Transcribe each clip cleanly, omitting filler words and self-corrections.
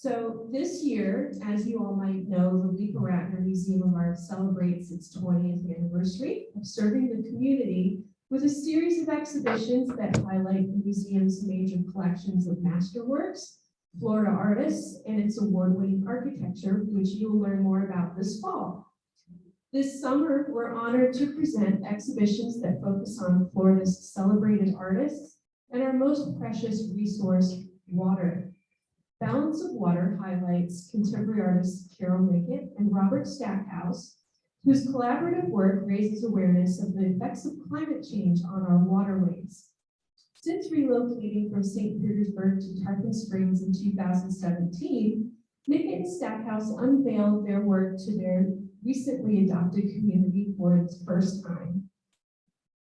So this year, as you all might know, the Leepa-Rattner Museum of Art celebrates its 20th anniversary of serving the community with a series of exhibitions that highlight the museum's major collections of masterworks, Florida artists, and its award-winning architecture, which you'll learn more about this fall. This summer, we're honored to present exhibitions that focus on Florida's celebrated artists and our most precious resource, water. Balance of Water highlights contemporary artists Carol Mickett and Robert Stackhouse, whose collaborative work raises awareness of the effects of climate change on our waterways. Since relocating from St. Petersburg to Tarpon Springs in 2017, Mickett and Stackhouse unveiled their work to their recently adopted community for its first time.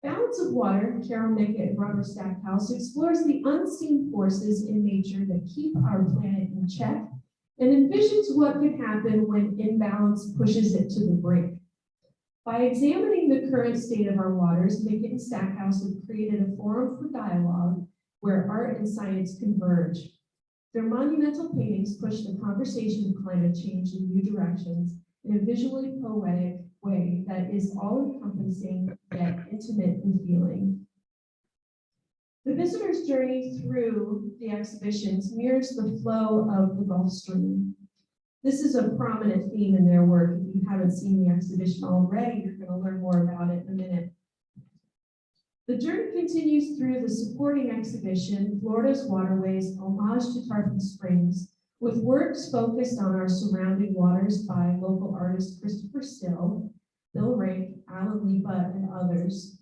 Balance of Water, Carol Mickett and Robert Stackhouse explores the unseen forces in nature that keep our planet in check and envisions what could happen when imbalance pushes it to the brink. By examining the current state of our waters, Mickett and Stackhouse have created a forum for dialogue where art and science converge. Their monumental paintings push the conversation of climate change in new directions in a visually poetic way that is all-encompassing yet intimate in feeling. The visitor's journey through the exhibitions mirrors the flow of the Gulf Stream. This is a prominent theme in their work. If you haven't seen the exhibition already, you're going to learn more about it in a minute. The journey continues through the supporting exhibition, Florida's Waterways, Homage to Tarpon Springs, with works focused on our surrounding waters by local artists Christopher Still, Bill Rake, Alan Leepa, and others.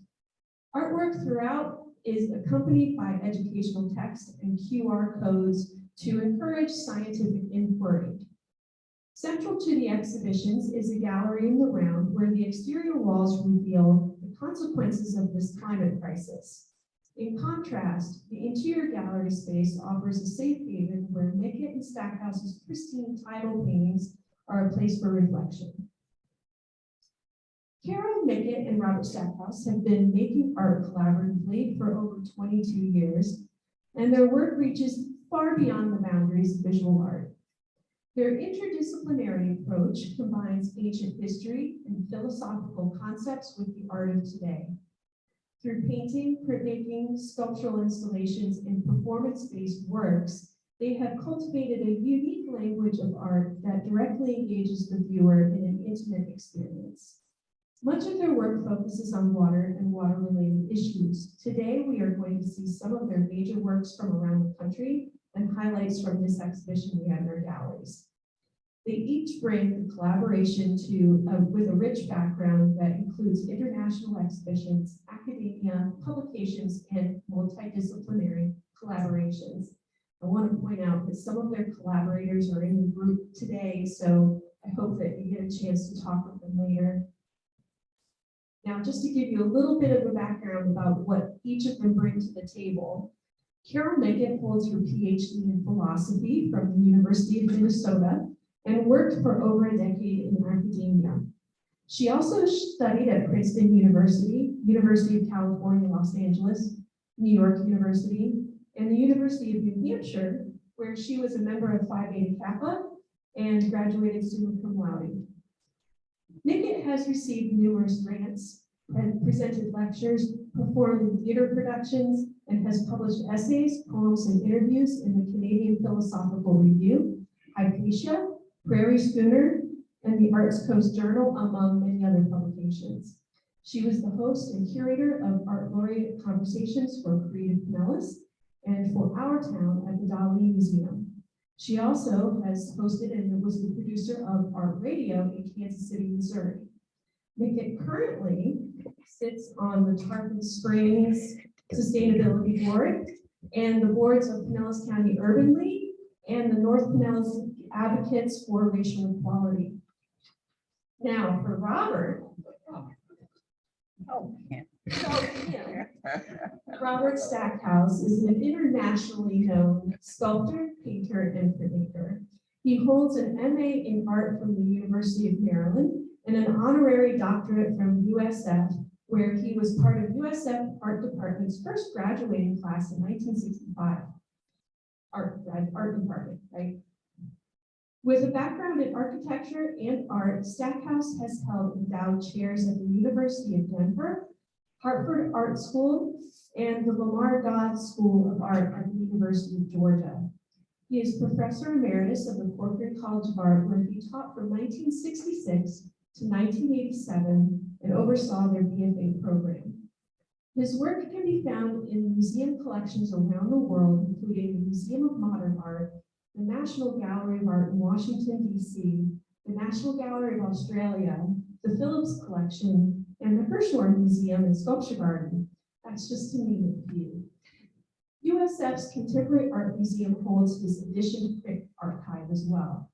Artwork throughout is accompanied by educational text and QR codes to encourage scientific inquiry. Central to the exhibitions is a gallery in the round where the exterior walls reveal the consequences of this climate crisis. In contrast, the interior gallery space offers a safe haven where Mickett and Stackhouse's pristine tidal paintings are a place for reflection. Carol Mickett and Robert Stackhouse have been making art collaboratively for over 22 years, and their work reaches far beyond the boundaries of visual art. Their interdisciplinary approach combines ancient history and philosophical concepts with the art of today. Through painting, printmaking, sculptural installations, and performance-based works, they have cultivated a unique language of art that directly engages the viewer in an intimate experience. Much of their work focuses on water and water-related issues. Today, we are going to see some of their major works from around the country and highlights from this exhibition we have in our galleries. They each bring a collaboration with a rich background that includes international exhibitions, academia, publications, and multidisciplinary collaborations. I want to point out that some of their collaborators are in the group today, so I hope that you get a chance to talk with them later. Now, just to give you a little bit of a background about what each of them bring to the table, Carol Mickett holds her PhD in philosophy from the University of Minnesota and worked for over a decade in academia. She also studied at Princeton University, University of California, Los Angeles, New York University, and the University of New Hampshire, where she was a member of Phi Beta Kappa and graduated summa cum laude. Mickett has received numerous grants and presented lectures, performed in theater productions, and has published essays, poems, and interviews in the Canadian Philosophical Review, Hypatia, Prairie Schooner, and the Arts Coast Journal, among many other publications. She was the host and curator of Art Laureate Conversations for Creative Pinellas and for Our Town at the Dali Museum. She also has hosted and was the producer of Art Radio in Kansas City, Missouri. Mickett currently sits on the Tarpon Springs Sustainability Board and the boards of Pinellas County Urban League and the North Pinellas Advocates for Racial Equality. Now, for Robert, Robert Stackhouse is an internationally known sculptor, painter, and printmaker. He holds an MA in art from the University of Maryland and an honorary doctorate from USF, where he was part of USF Art Department's first graduating class in 1965. Art department, right? With a background in architecture and art, Stackhouse has held endowed chairs at the University of Denver, Hartford Art School, and the Lamar Dodd School of Art at the University of Georgia. He is Professor Emeritus of the Corcoran College of Art, where he taught from 1966 to 1987 and oversaw their BFA program. His work can be found in museum collections around the world, including the Museum of Modern Art, the National Gallery of Art in Washington, D.C., the National Gallery of Australia, the Phillips Collection, and the Hirshhorn Museum and Sculpture Garden. That's just to name a few. USF's Contemporary Art Museum holds his edition print archive as well.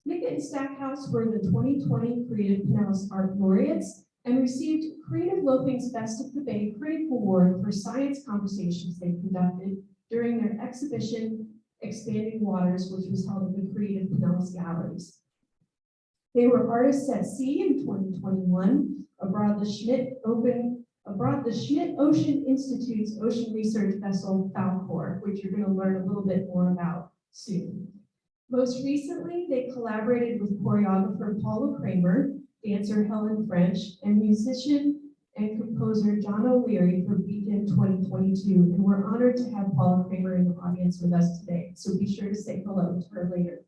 Mickett and Stackhouse were the 2020 Creative Pinellas Art Laureates and received Creative Loafing's Best of the Bay Critic Award for science conversations they conducted during their exhibition Expanding Waters, which was held at the Creative Pinellas Galleries. They were artists at sea in 2021 aboard the Schmidt Ocean Institute's ocean research vessel Falcor, which you're going to learn a little bit more about soon. Most recently, they collaborated with choreographer Paula Kramer, dancer Helen French, and musician and composer John O'Leary for Beacon 2022. And we're honored to have Paula Kramer in the audience with us today. So be sure to say hello to her later.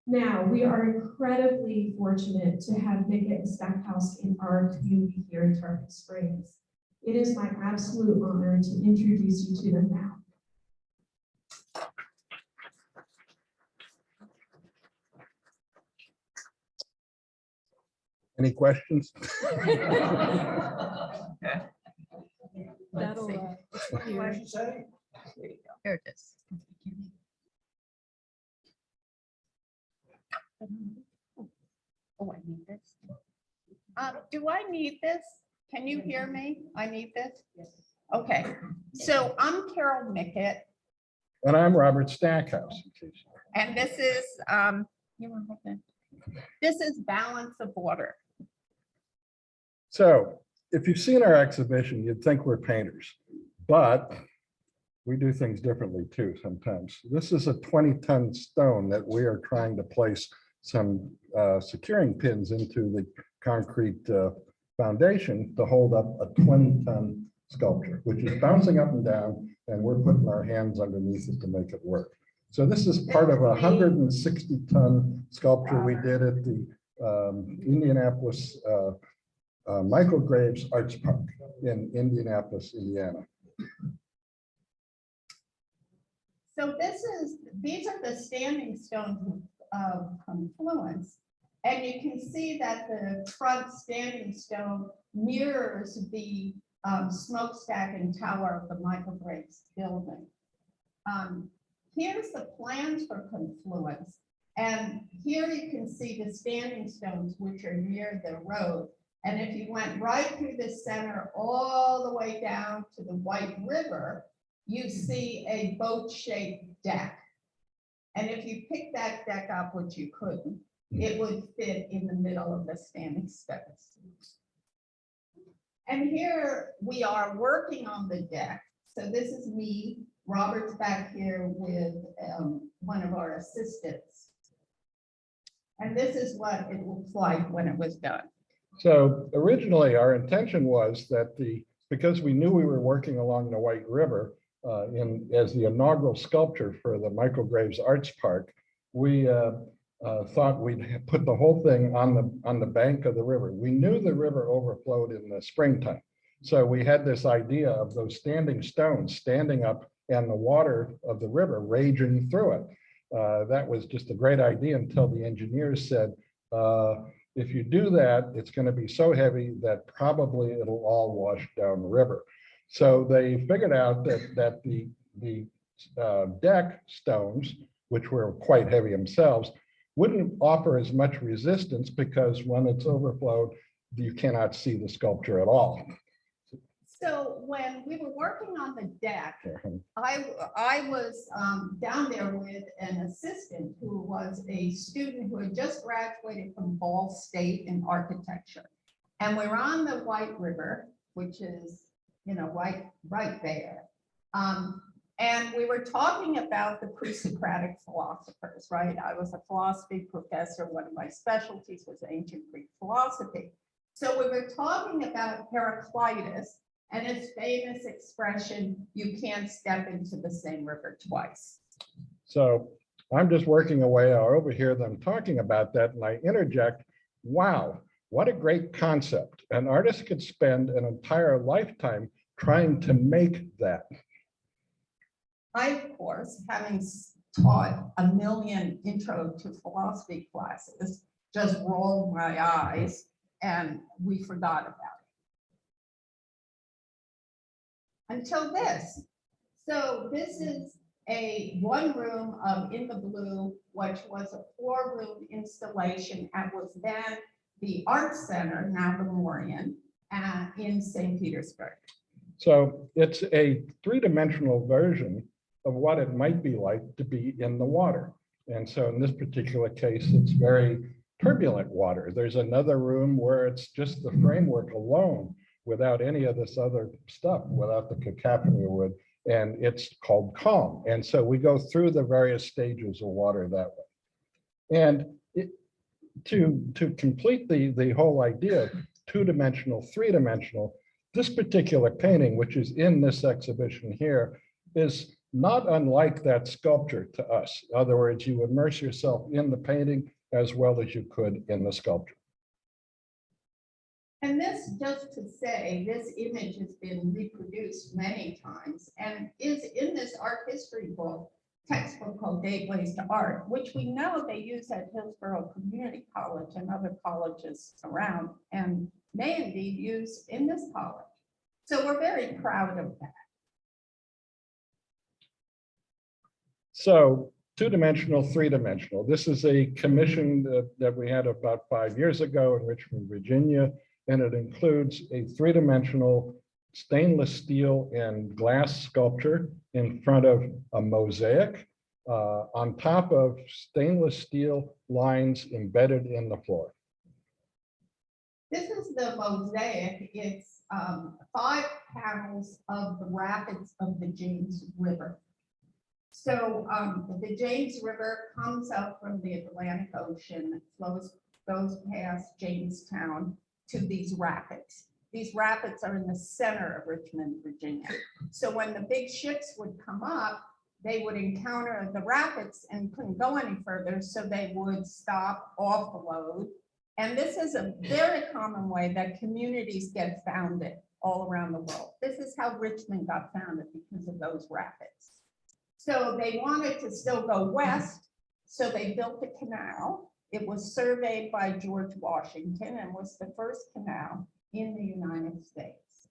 Now, we are incredibly fortunate to have Mickett and Stackhouse in our community here in Tarpon Springs. It is my absolute honor to introduce you to them now. Any questions? That'll, Here it is. Oh, I need this. Do I need this? Can you hear me? I need this? Yes. Okay, so I'm Carol Mickett, And I'm Robert Stackhouse. and this is, this is Balance of Water. So if you've seen our exhibition, you'd think we're painters, but we do things differently too sometimes. This is a 20-ton stone that we are trying to place some securing pins into the concrete foundation to hold up a 20-ton sculpture, which is bouncing up and down, and we're putting our hands underneath it to make it work. So this is part of a 160-ton sculpture we did at the Indianapolis Mangroves Arts Park in Indianapolis, Indiana. So these are the standing stones of confluence. And you can see that the front standing stone mirrors the smokestack and tower of the Mangroves building. Here's the plans for confluence. And here you can see the standing stones, which are near the road. And if you went right through the center, all the way down to the White River, you see a boat-shaped deck. And if you pick that deck up, which you couldn't, it would fit in the middle of the standing stones. And here we are working on the deck. So this is me. Robert's back here with one of our assistants. And this is what it looks like when it was done. So originally our intention was that because we knew we were working along the White River as the inaugural sculpture for the Mangroves Arts Park, we thought we'd put the whole thing on the bank of the river. We knew the river overflowed in the springtime. So we had this idea of those standing stones standing up and the water of the river raging through it. That was just a great idea until the engineers said, if you do that, it's going to be so heavy that probably it'll all wash down the river. So they figured out that the deck stones, which were quite heavy themselves, wouldn't offer as much resistance because when it's overflowed, you cannot see the sculpture at all. So when we were working on the deck, I was down there with an assistant who was a student who had just graduated from Ball State in architecture. And we're on the White River, which is, right there. And we were talking about the pre-Socratic philosophers, right? I was a philosophy professor. One of my specialties was ancient Greek philosophy. So we were talking about Heraclitus and his famous expression, you can't step into the same river twice. So I'm just working away. I overhear them talking about that and I interject, wow, what a great concept. An artist could spend an entire lifetime trying to make that. I, of course, having taught a million intro to philosophy classes, just rolled my eyes and we forgot about it. Until this. So this is a one room of In the Blue, which was a 4-room installation and was then the Art Center, now the Morian, in St. Petersburg. So it's a 3-dimensional version of what it might be like to be in the water. And so in this particular case, it's very turbulent water. There's another room where it's just the framework alone without any of this other stuff, without the cacophony wood, and it's called calm. And so we go through the various stages of water that way. And to complete the whole idea, 2-dimensional, 3-dimensional, this particular painting, which is in this exhibition here, is not unlike that sculpture to us. In other words, you immerse yourself in the painting as well as you could in the sculpture. And this, just to say, this image has been reproduced many times and is in this art history book, textbook called Gateways to Art, which we know they use at Hillsborough Community College and other colleges around, and may indeed use in this college. So we're very proud of that. So 2-dimensional, 3-dimensional. This is a commission that we had about 5 years ago in Richmond, Virginia, and it includes a 3-dimensional stainless steel and glass sculpture in front of a mosaic on top of stainless steel lines embedded in the floor. This is the mosaic. It's 5 panels of the rapids of the James River. So the James River comes up from the Atlantic Ocean, goes past Jamestown to these rapids. These rapids are in the center of Richmond, Virginia. So when the big ships would come up, they would encounter the rapids and couldn't go any further, so they would stop, offload. And this is a very common way that communities get founded all around the world. This is how Richmond got founded, because of those rapids. So they wanted to still go west, so they built a canal. It was surveyed by George Washington and was the first canal in the United States.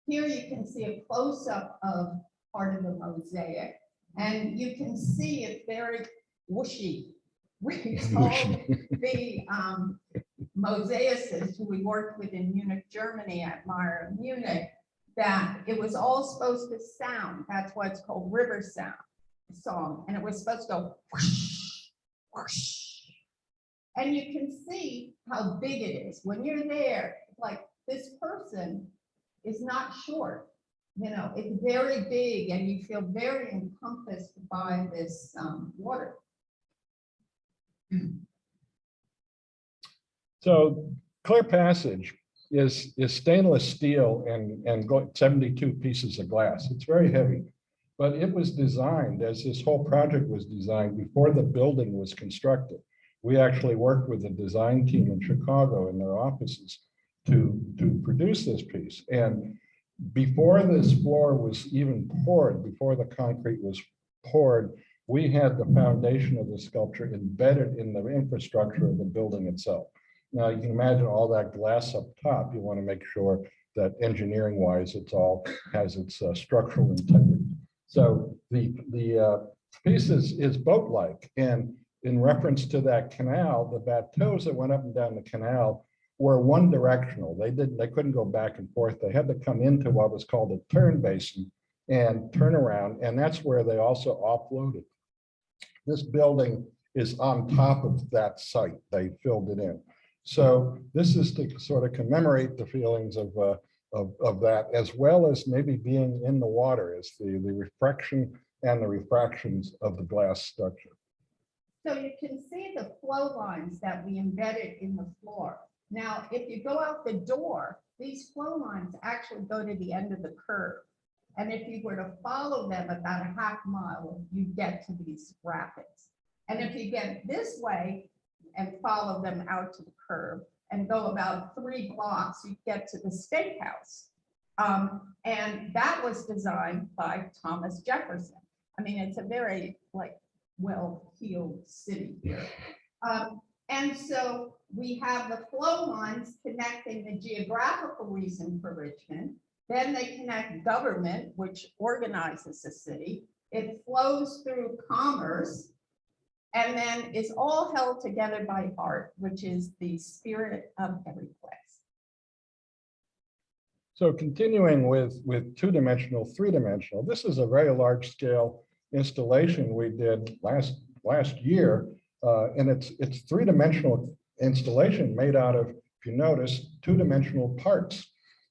Here you can see a close-up of part of the mosaic, and you can see it's very whooshy. We told the mosaicists who we worked with in Munich, Germany at Meyer Munich, that it was all supposed to sound. That's why it's called river sound song, and it was supposed to go whoosh, whoosh. And you can see how big it is when you're there. Like, this person is not short, you know, it's very big, and you feel very encompassed by this water. So Clear Passage is stainless steel and 72 pieces of glass. It's very heavy, but it was designed, as this whole project was designed, before the building was constructed. We actually worked with the design team in Chicago in their offices to produce this piece. And before this floor was even poured, before the concrete was poured, we had the foundation of the sculpture embedded in the infrastructure of the building itself. Now you can imagine all that glass up top. You want to make sure that engineering wise, it's all has its structural integrity. So the piece is boat-like, and in reference to that canal, the bateaus that went up and down the canal were one directional. They couldn't go back and forth. They had to come into what was called a turn basin and turn around, and that's where they also offloaded. This building is on top of that site. They filled it in. So this is to sort of commemorate the feelings of of that, as well as maybe being in the water, is the refraction and the refractions of the glass structure. So you can see the flow lines that we embedded in the floor. Now, if you go out the door, these flow lines actually go to the end of the curve. And if you were to follow them about a half mile, you get to these rapids. And if you get this way and follow them out to the curve and go about 3 blocks, you get to the Stackhouse. And that was designed by Thomas Jefferson. I mean, it's a very well-heeled city here. And so we have the flow lines connecting the geographical reason for Richmond. Then they connect government, which organizes the city. It flows through commerce, and then is all held together by art, which is the spirit of every place. So continuing with two-dimensional, three-dimensional, this is a very large-scale installation we did last year, and it's three-dimensional installation made out of, if you notice, two-dimensional parts.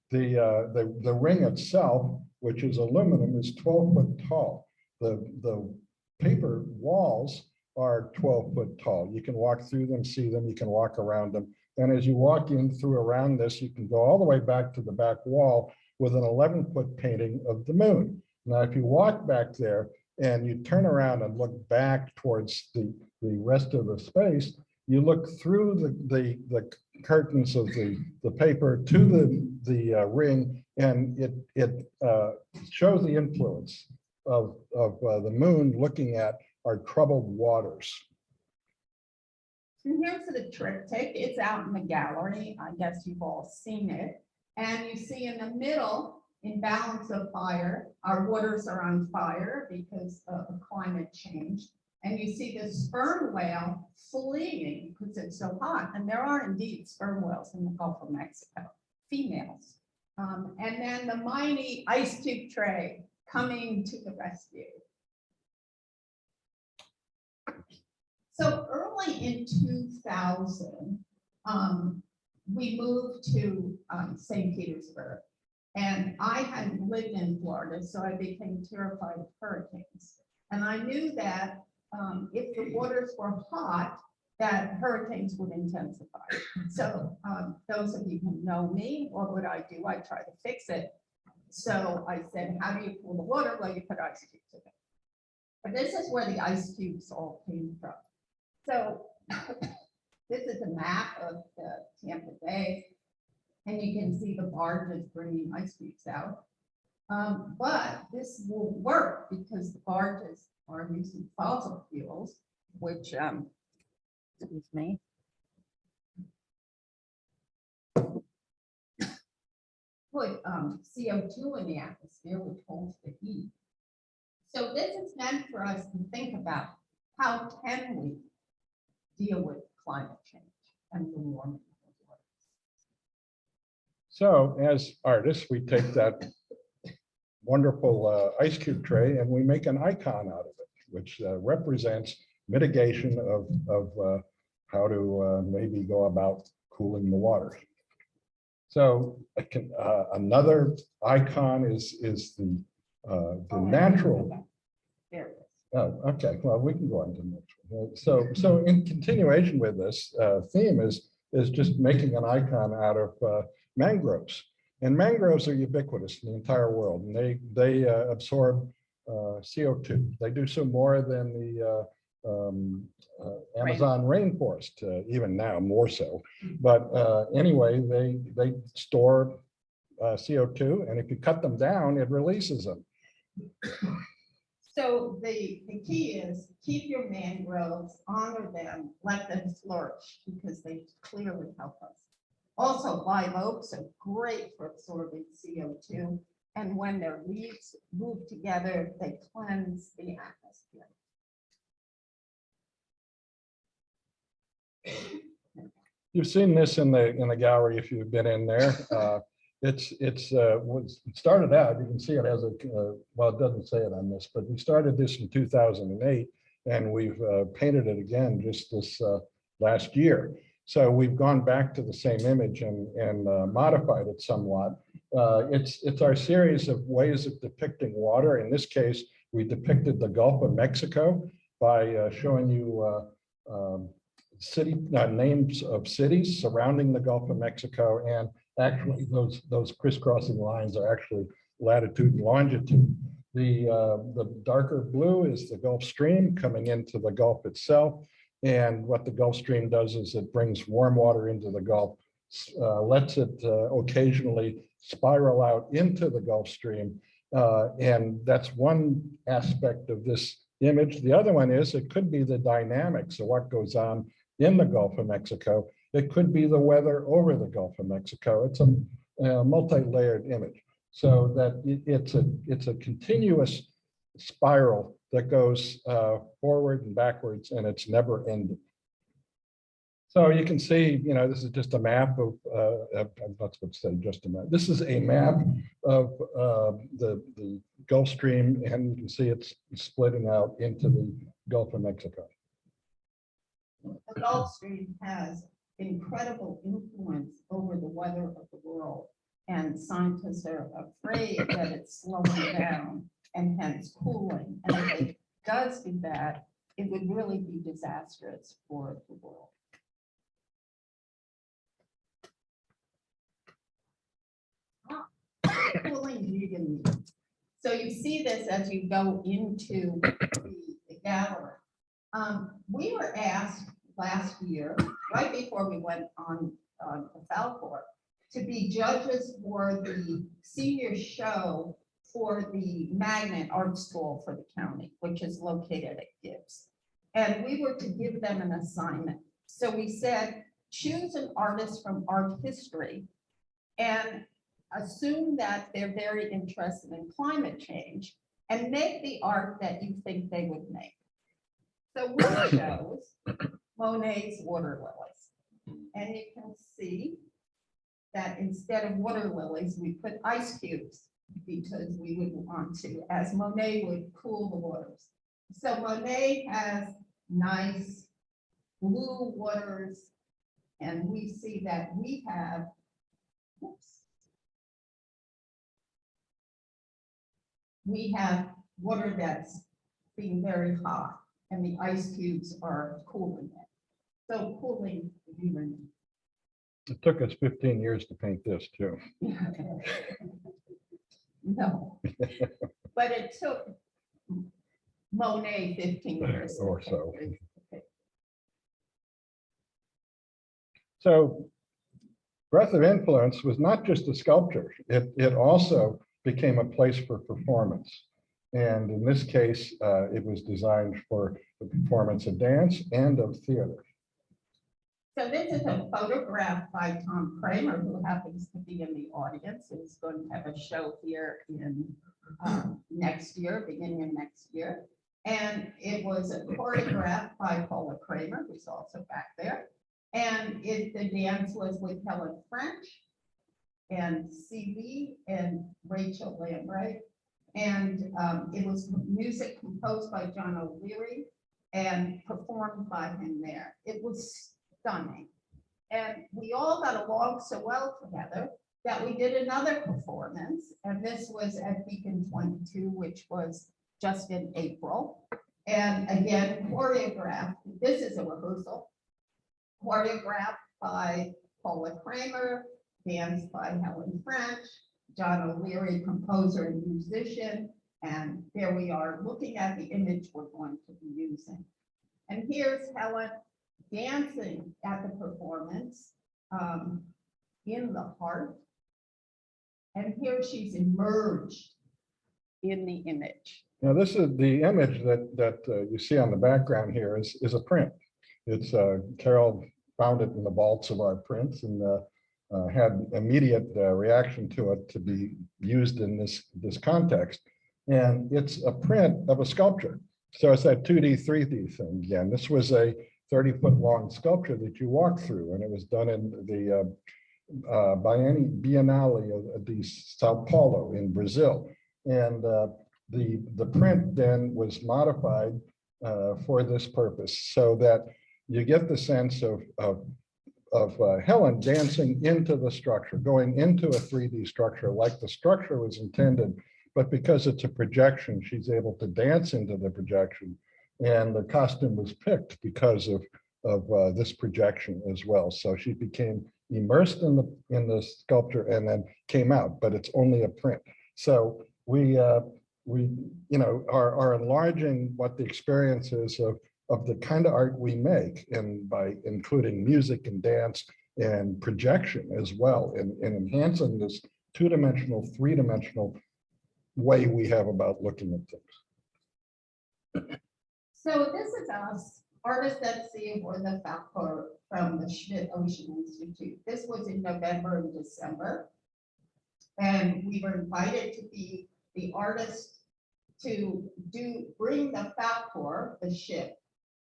The ring itself, which is aluminum, is 12 foot tall. The paper walls are 12 foot tall. You can walk through them, see them, you can walk around them. And as you walk in through around this, you can go all the way back to the back wall with an 11-foot painting of the moon. Now, if you walk back there and you turn around and look back towards the rest of the space, you look through the curtains of the paper to the ring, and it shows the influence of the moon looking at our troubled waters. And here's the triptych. It's out in the gallery. I guess you've all seen it. And you see in the middle, in balance of fire, our waters are on fire because of climate change. And you see the sperm whale fleeing because it's so hot. And there are indeed sperm whales in the Gulf of Mexico, females. And then the mighty ice cube tray coming to the rescue. So early in 2000, we moved to St. Petersburg. And I hadn't lived in Florida, so I became terrified of hurricanes. And I knew that if the waters were hot, that hurricanes would intensify. So those of you who know me, what would I do? I try to fix it. So I said, how do you cool the water? Well, you put ice cubes in it. But this is where the ice cubes all came from. So this is a map of the Tampa Bay, and you can see the barges bringing ice cubes out. But this will work because the barges are using fossil fuels, which, excuse me. Put CO2 in the atmosphere, which holds the heat. So this is meant for us to think about how can we deal with climate change and the warming of the waters. So as artists, we take that wonderful ice cube tray and we make an icon out of it, which represents mitigation of how to maybe go about cooling the water. So another icon is the natural. There it is. Oh, okay. Well, we can go on to the next one. So in continuation with this theme is just making an icon out of mangroves. And mangroves are ubiquitous in the entire world, and they absorb CO2. They do so more than the Amazon rainforest, even now more so. But anyway, they store CO2, and if you cut them down, it releases them. So the key is keep your mangroves, honor them, let them flourish because they clearly help us. Also, live oaks are great for absorbing CO2. And when their leaves move together, they cleanse the atmosphere. You've seen this in the gallery if you've been in there. It started out, you can see it has a, well, it doesn't say it on this, but we started this in 2008 and we've painted it again just this last year. So we've gone back to the same image and modified it somewhat. It's our series of ways of depicting water. In this case, we depicted the Gulf of Mexico by showing you city names of cities surrounding the Gulf of Mexico, and actually those crisscrossing lines are actually latitude and longitude. The darker blue is the Gulf Stream coming into the Gulf itself, and what the Gulf Stream does is it brings warm water into the Gulf, lets it occasionally spiral out into the Gulf Stream, and that's one aspect of this image. The other one is it could be the dynamics of what goes on in the Gulf of Mexico. It could be the weather over the Gulf of Mexico. It's a multi-layered image, so that it's a continuous spiral that goes forward and backwards, and it's never ending. So you can see, this is just a map of, I'm not supposed to say just a map. This is a map of the Gulf Stream, and you can see it's splitting out into the Gulf of Mexico. The Gulf Stream has incredible influence over the weather of the world, and scientists are afraid that it's slowing down and hence cooling. And if it does do that, it would really be disastrous for the world. Cooling vegan. So you see this as you go into the gallery. We were asked last year, right before we went on the Falcor, to be judges for the senior show for the Magnet Art School for the county, which is located at Gibbs. And we were to give them an assignment. So we said, choose an artist from art history and assume that they're very interested in climate change and make the art that you think they would make. So we chose Monet's Water Lilies. And you can see that instead of water lilies, we put ice cubes because we would want to, as Monet would cool the waters. So Monet has nice blue waters, and we see that we have, we have water that's being very hot, and the ice cubes are cooling it. So cooling even. It took us 15 years to paint this too. No, but it took Monet 15 years. Or so. So Breath of Influence was not just a sculpture. It also became a place for performance. And in this case, it was designed for the performance of dance and of theater. So this is a photograph by Tom Kramer, who happens to be in the audience. He's going to have a show here in next year, beginning of next year. And it was a choreograph by Paula Kramer, who's also back there. And the dance was with Helen French and CV and Rachel Lambright. And it was music composed by John O'Leary and performed by him there. It was stunning. And we all got along so well together that we did another performance. And this was at Beacon 22, which was just in April. And again, choreographed. This is a rehearsal. Choreographed by Paula Kramer, danced by Helen French, John O'Leary, composer and musician. And there we are looking at the image we're going to be using. And here's Helen dancing at the performance in the heart. And here she's emerged in the image. Now, this is the image that you see on the background here is a print. It's Carol found it in the vaults of our prints and had immediate reaction to it to be used in this context. And it's a print of a sculpture. So it's that 2D, 3D thing again. This was a 30-foot long sculpture that you walk through, and it was done in the Biennale of the Sao Paulo in Brazil. And the print then was modified for this purpose so that you get the sense of Helen dancing into the structure, going into a 3D structure like the structure was intended, but because it's a projection, she's able to dance into the projection. And the costume was picked because of this projection as well. So she became immersed in the sculpture and then came out, but it's only a print. So we are enlarging what the experience is of the kind of art we make, and by including music and dance and projection as well, and enhancing this two-dimensional, three-dimensional way we have about looking at things. So this is us, artists at sea or the Falcor from the Schmidt Ocean Institute. This was in November and December. And we were invited to be the artist to bring the Falcor, the ship,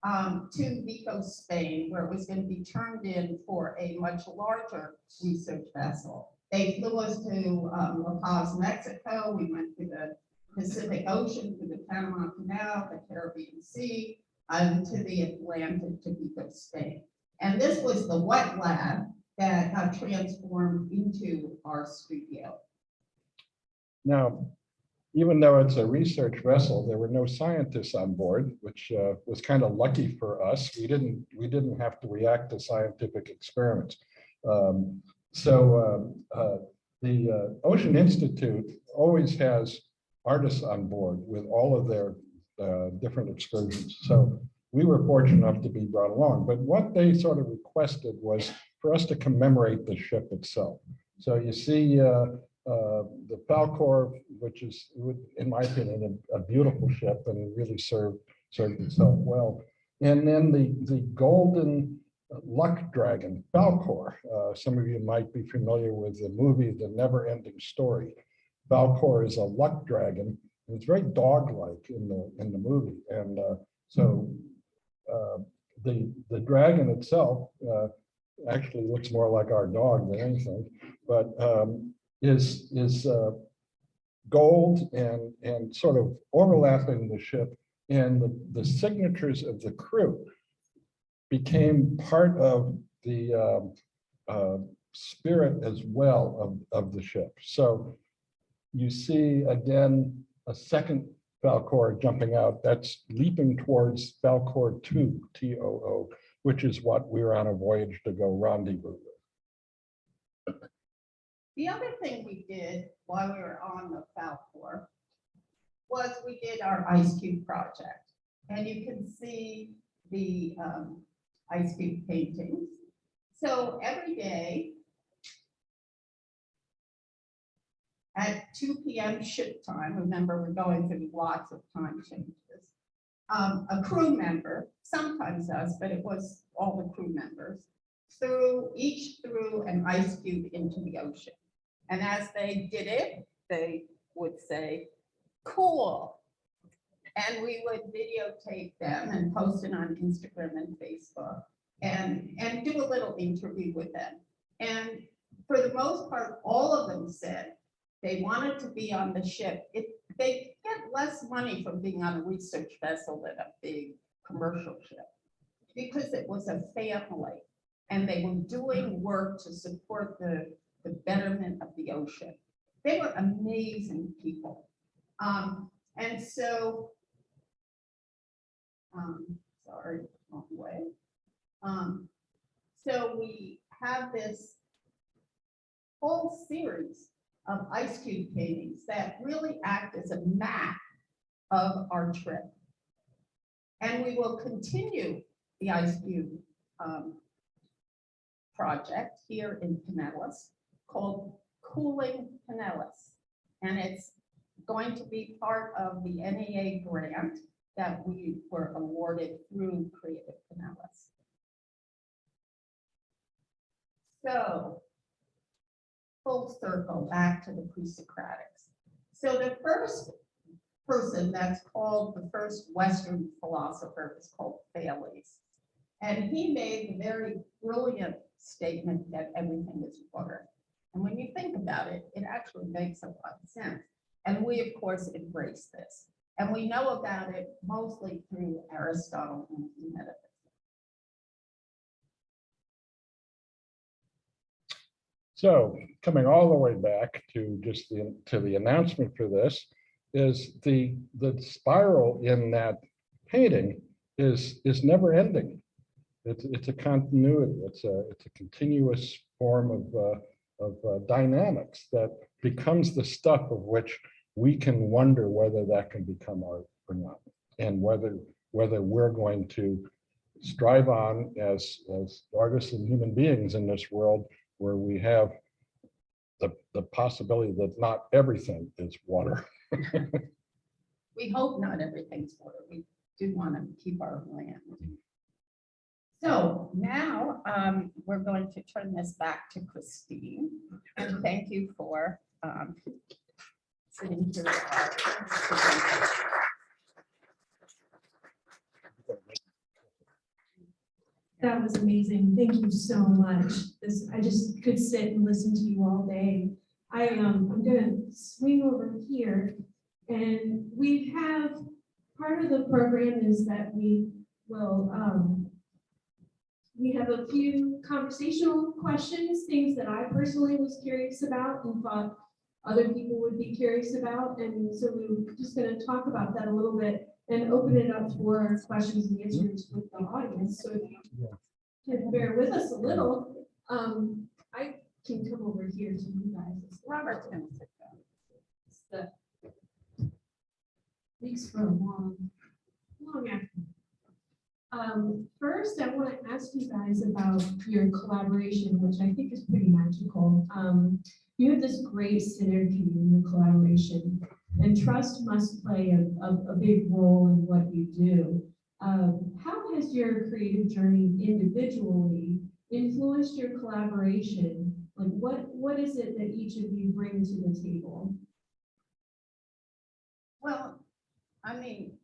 to Vigo, Spain, where it was going to be turned in for a much larger research vessel. They flew us to La Paz, Mexico. We went to the Pacific Ocean, to the Panama Canal, the Caribbean Sea, to the Atlantic, to Vigo, Spain. And this was the wet lab that got transformed into our studio. Now, even though it's a research vessel, there were no scientists on board, which was kind of lucky for us. We didn't have to react to scientific experiments. The Ocean Institute always has artists on board with all of their different excursions. So we were fortunate enough to be brought along. But what they sort of requested was for us to commemorate the ship itself. So you see the Falcor, which is, in my opinion, a beautiful ship and really served itself well. And then the golden luck dragon, Falcor. Some of you might be familiar with the movie, The Never Ending Story. Falcor is a luck dragon, and it's very dog-like in the movie. And the dragon itself actually looks more like our dog than anything, but is gold and sort of overlapping the ship, and the signatures of the crew became part of the spirit as well of the ship. So you see again a second Falcor jumping out. That's leaping towards Falcor 2, TOO, which is what we're on a voyage to go rendezvous with. The other thing we did while we were on the Falcor was we did our ice cube project. And you can see the ice cube paintings. So every day at 2 p.m. ship time, remember we're going through lots of time changes, a crew member, sometimes us, but it was all the crew members, each threw an ice cube into the ocean. And as they did it, they would say, cool. And we would videotape them and post it on Instagram and Facebook and do a little interview with them. And for the most part, all of them said they wanted to be on the ship. They get less money from being on a research vessel than a big commercial ship because it was a family and they were doing work to support the betterment of the ocean. They were amazing people. And so, sorry, wrong way. So we have this whole series of ice cube paintings that really act as a map of our trip. And we will continue the ice cube project here in Pinellas called Cooling Pinellas. And it's going to be part of the NEA grant that we were awarded through Creative Pinellas. So, full circle back to the pre-Socratics. So the first person that's called the first Western philosopher is called Thales. And he made the very brilliant statement that everything is water. And when you think about it, it actually makes a lot of sense. And we, of course, embrace this. And we know about it mostly through Aristotle and metaphysics. So coming all the way back to just the announcement for this is the spiral in that painting is never ending. It's a continuity. It's a continuous form of dynamics that becomes the stuff of which we can wonder whether that can become art or not, and whether we're going to strive on as artists and human beings in this world where we have the possibility that not everything is water. We hope not everything's water. We do want to keep our land. So now we're going to turn this back to Christine. And thank you for sitting through our presentation. That was amazing. Thank you so much. I just could sit and listen to you all day. I'm gonna swing over here, and we have, part of the program is that we will, we have a few conversational questions, things that I personally was curious about and thought other people would be curious about. And so we're just gonna talk about that a little bit and open it up for questions and answers with the audience. So if you can bear with us a little, I can come over here to you guys. Robert's going to sit down. The Thanks for a long afternoon. First, I want to ask you guys about your collaboration, which I think is pretty magical. You have this great synergy in your collaboration, and trust must play a big role in what you do. How has your creative journey individually influenced your collaboration? Like, what is it that each of you bring to the table? Well, I mean,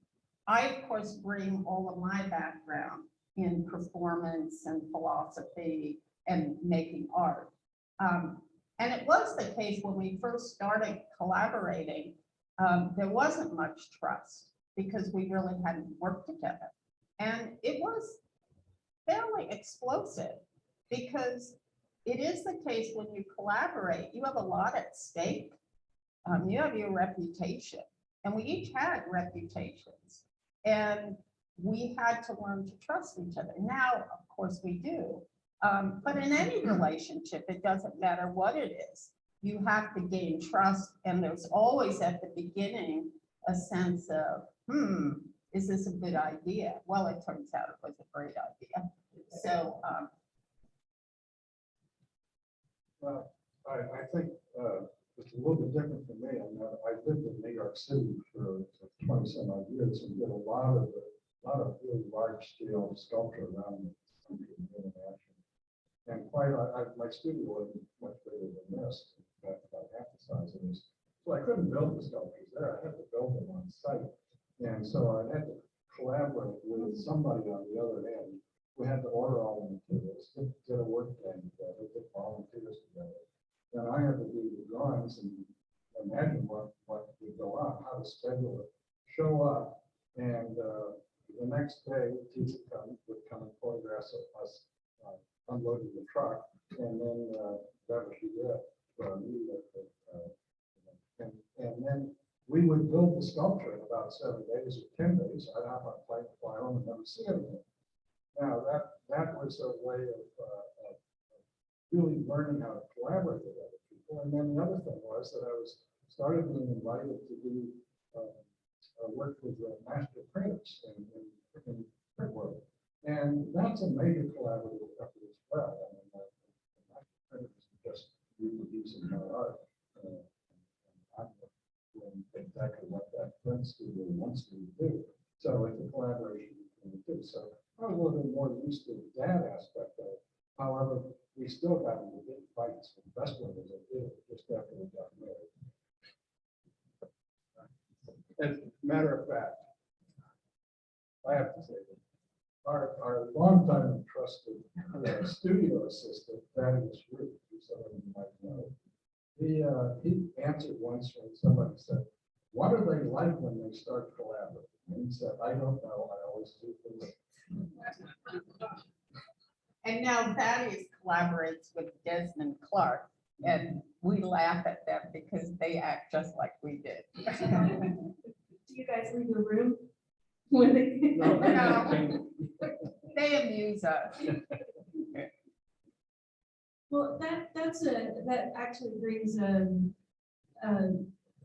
I of course bring all of my background in performance and philosophy and making art. And it was the case when we first started collaborating, there wasn't much trust because we really hadn't worked together. And it was fairly explosive because it is the case when you collaborate, you have a lot at stake. You have your reputation, and we each had reputations, and we had to learn to trust each other. Now, of course, we do. But in any relationship, it doesn't matter what it is. You have to gain trust, and there's always at the beginning a sense of, is this a good idea? Well, it turns out it was a great idea. So, Well, I think it's a little bit different for me. I lived in New York City for 20 some odd years and did a lot of really large scale sculpture around the country and international. And my studio wasn't much bigger than this, about half the size of this. So I couldn't build the sculptures there. I had to build them on site. And so I had to collaborate with somebody on the other end. We had to order all the materials, get a work plan together, get volunteers together. Then I had to do the drawings and imagine what would go on, how to schedule it, show up, and the next day, the team would come and photograph us unloading the truck, and then that would be it for me. And then we would build the sculpture in about 7 days or 10 days. I'd hop on a plane, fly home, and never see it again. Now that was a way of really learning how to collaborate with other people. And then the other thing was that I started being invited to do work with master printers in print world. And that's a major collaborative effort as well. I mean, master printers just reproducing my art. I'm doing exactly what that print studio wants me to do. So it's a collaboration between the two. So I was a little bit more used to that aspect of it. However, we still got into big fights. The best one was I did just after we got married. As a matter of fact, I have to say that our longtime and trusted studio assistant, Thaddeus Root, who some of you might know, he answered once when somebody said, "What are they like when they start collaborating?" And he said, "I don't know. I always do things." and now Thaddeus collaborates with Desmond Clark, And we laugh at them because they act just like we did. Do you guys leave the room? When they? No. They amuse us. Well, that actually brings,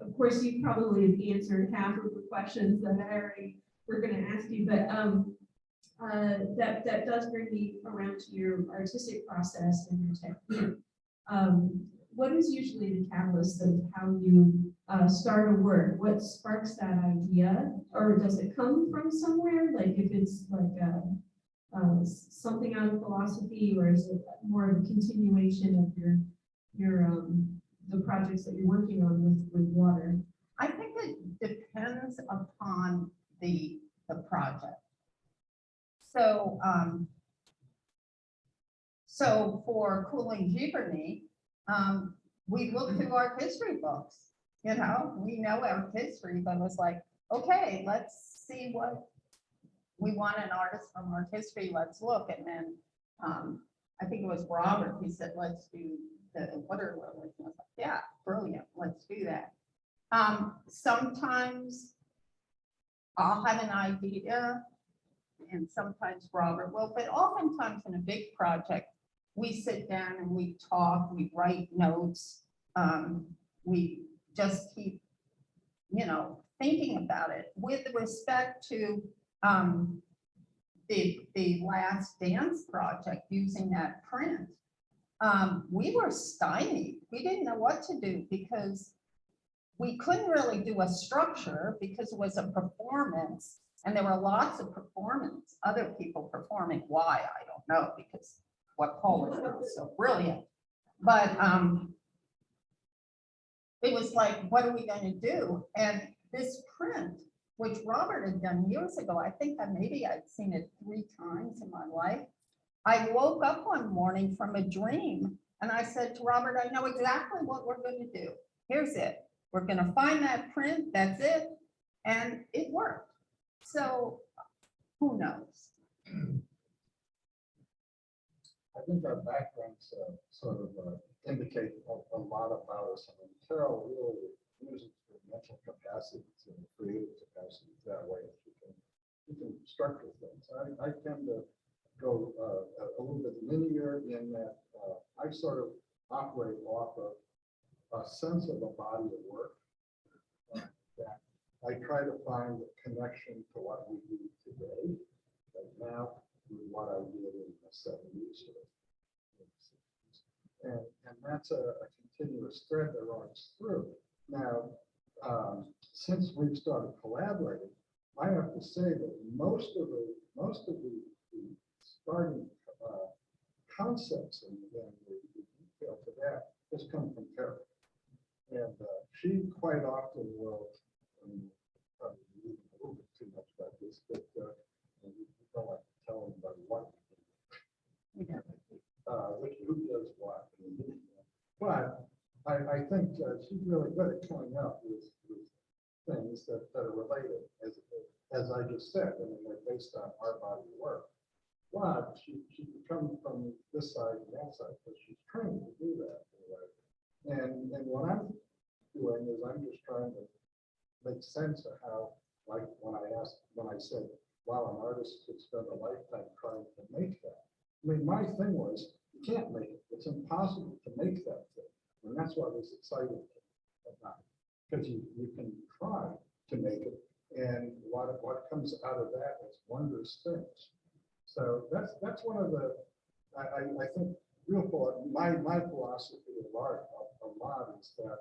of course, you probably have answered half of the questions that I already were gonna ask you, but, that does bring me around to your artistic process and your technique. What is usually the catalyst of how you start a work? What sparks that idea? Or does it come from somewhere? Like if it's like something out of philosophy, or is it more of a continuation of your the projects that you're working on with water? I think it depends upon the project. So, so for Cooling Giverny, we looked through art history books. You know, we know our history, but it was like, okay, let's see what we want an artist from art history. Let's look. And then I think it was Robert. He said, let's do the water lilies. And I was like, yeah, brilliant. Let's do that. Sometimes I'll have an idea, and sometimes Robert will, but oftentimes in a big project, we sit down and we talk, we write notes, we just keep, you know, thinking about it. With respect to the last dance project using that print, we were stymied. We didn't know what to do because we couldn't really do a structure because it was a performance. And there were lots of performance, other people performing. Why, I don't know, because what Paul was doing so brilliant. But it was like, what are we going to do? And this print, which Robert had done years ago, I think that maybe I'd seen it 3 times in my life. I woke up one morning from a dream and I said to Robert, I know exactly what we're going to do. Here's it. We're going to find that print. That's it. And it worked. So who knows? I think our backgrounds sort of indicate a lot about us. I mean, Carol really uses her mental capacity and creative capacity that way. You can structure things. I tend to go a little bit linear in that I sort of operate off of a sense of a body of work that I try to find a connection to what we do today, right now, with what I did in the 70s or the 60s. And that's a continuous thread that runs through. Now, since we've started collaborating, I have to say that most of the starting concepts and the detail to that has come from Carol. And she quite often will, probably a little bit too much about this, but we don't like to tell anybody what we do. Who does what. But I think she's really good at coming up with things that are related, as I just said. I mean, they're based on our body of work. But she comes from this side and that side, because she's trained to do that. Right? And what I'm doing is I'm just trying to make sense of how, like when I said, wow, an artist could spend a lifetime trying to make that. I mean, my thing was, you can't make it. It's impossible to make that thing. And that's what was exciting about it. Because you can try to make it, and what comes out of that is wondrous things. So that's one of the, I think, my philosophy of art a lot is that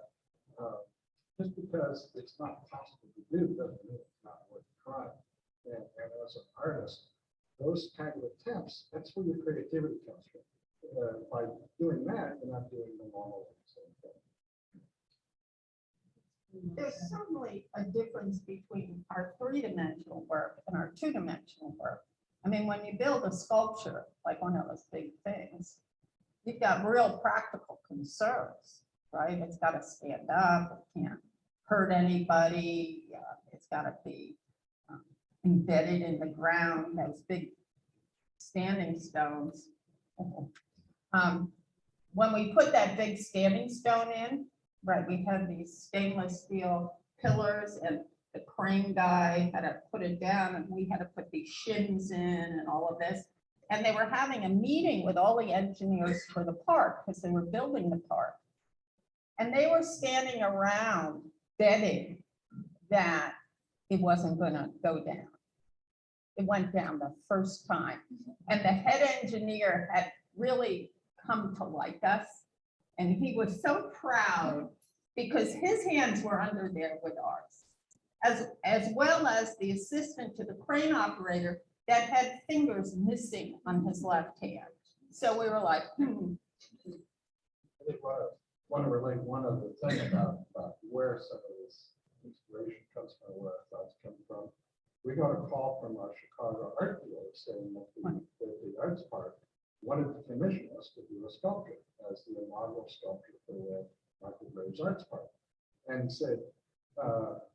just because it's not possible to do doesn't mean it's not worth trying. And as an artist, those kind of attempts, that's where your creativity comes from. By doing that, you're not doing the normal same thing. There's certainly a difference between our 3-dimensional work and our 2-dimensional work. I mean, when you build a sculpture, like one of those big things, you've got real practical concerns, right? It's got to stand up, it can't hurt anybody, it's got to be embedded in the ground, those big standing stones. when we put that big standing stone in, right, we had these stainless steel pillars and the crane guy had to put it down and we had to put these shims in and all of this. And they were having a meeting with all the engineers for the park because they were building the park. And they were standing around betting that it wasn't gonna go down. It went down the first time. And the head engineer had really come to like us. And he was so proud because his hands were under there with ours, as well as the assistant to the crane operator that had fingers missing on his left hand. So we were like, I think want to relate one other thing about where some of this inspiration comes from, where our thoughts come from. We got a call from our Chicago art dealer saying that the arts park wanted to commission us to do a sculpture as the inaugural sculpture for the Michael Graves Arts Park. And said,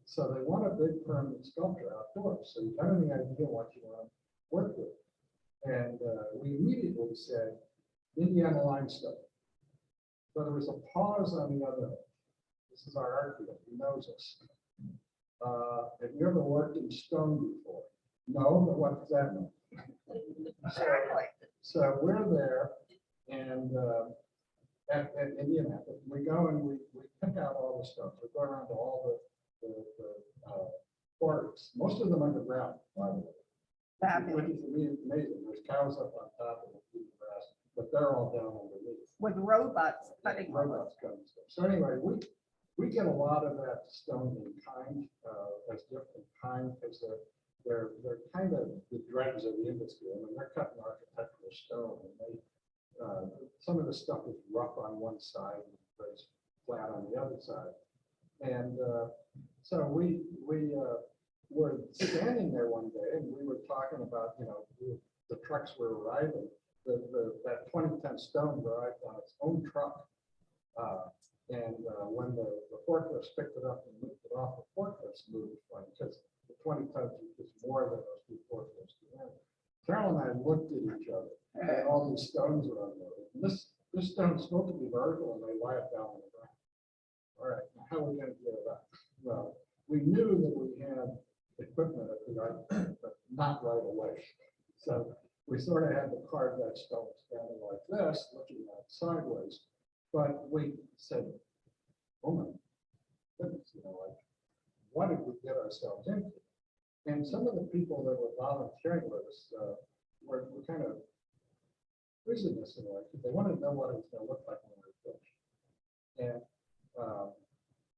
so they want a big permanent sculpture outdoors. So you have any idea what you want to work with? And we immediately said, Indiana limestone. So there was a pause on the other end. This is our art dealer, he knows us. Have you ever worked in stone before? No, but what does that mean? So we're there and at Indianapolis, we go and we pick out all the stuff. We go around to all the quarries, most of them underground, by the way. fabulous. Which is amazing. There's cows up on top of the grass, but they're all down underneath. With robots cutting. Robots cutting stuff. So anyway, we get a lot of that stone in kind, as different kind, because they're kind of the dregs of the industry. I mean, they're cutting architectural stone, and they some of the stuff is rough on one side and very flat on the other side. And so we were standing there one day, and we were talking about, you know, the trucks were arriving. That 20-ton stone arrived on its own truck. And when the forklifts picked it up and moved it off, the forklifts moved fine, because the 20 tons is more than those two forklifts can handle. Carol and I looked at each other, and all these stones were unloaded. This stone's supposed to be vertical, and they lie it down on the ground. All right, how are we going to do that? Well, we knew that we had equipment at the yard, but not right away. So we sort of had to carve that stone standing like this, looking at it sideways. But we said, oh my goodness, you know, like, what did we get ourselves into? And some of the people that were volunteering with us were kind of quizzing us in a way, because they wanted to know what it was going to look like when we were finished. And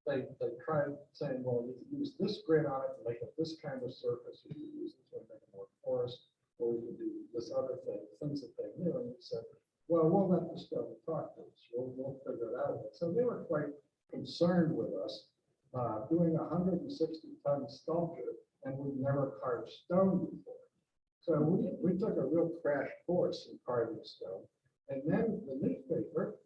they tried saying, well, you could use this grid on it and make it this kind of surface. You could use this one, make it more porous, or we could do this other thing, things that they knew. And we said, well, we'll let the stone talk to us. We'll figure it out. So they were quite concerned with us doing a 160-ton sculpture, and we've never carved stone before. So we took a real crash course in carving stone. And then the newspaper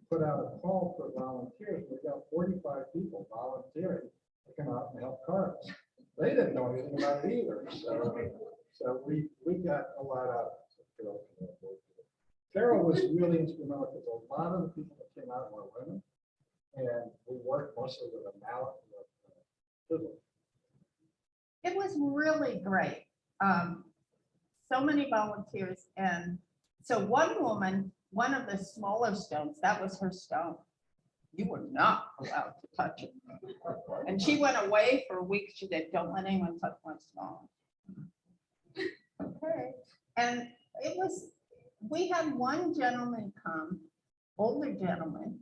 put out a call for volunteers. We got 45 people volunteering to come out and help carve. They didn't know anything about it either. So we got a lot out of it. Carol was really instrumental because a lot of the people that came out were women, and we worked mostly with a mallet and a chisel. It was really great. So many volunteers. And so one woman, one of the smaller stones, that was her stone. You were not allowed to touch it. And she went away for a week. She said, don't let anyone touch my stone. Okay. And it was, we had one gentleman come, older gentleman.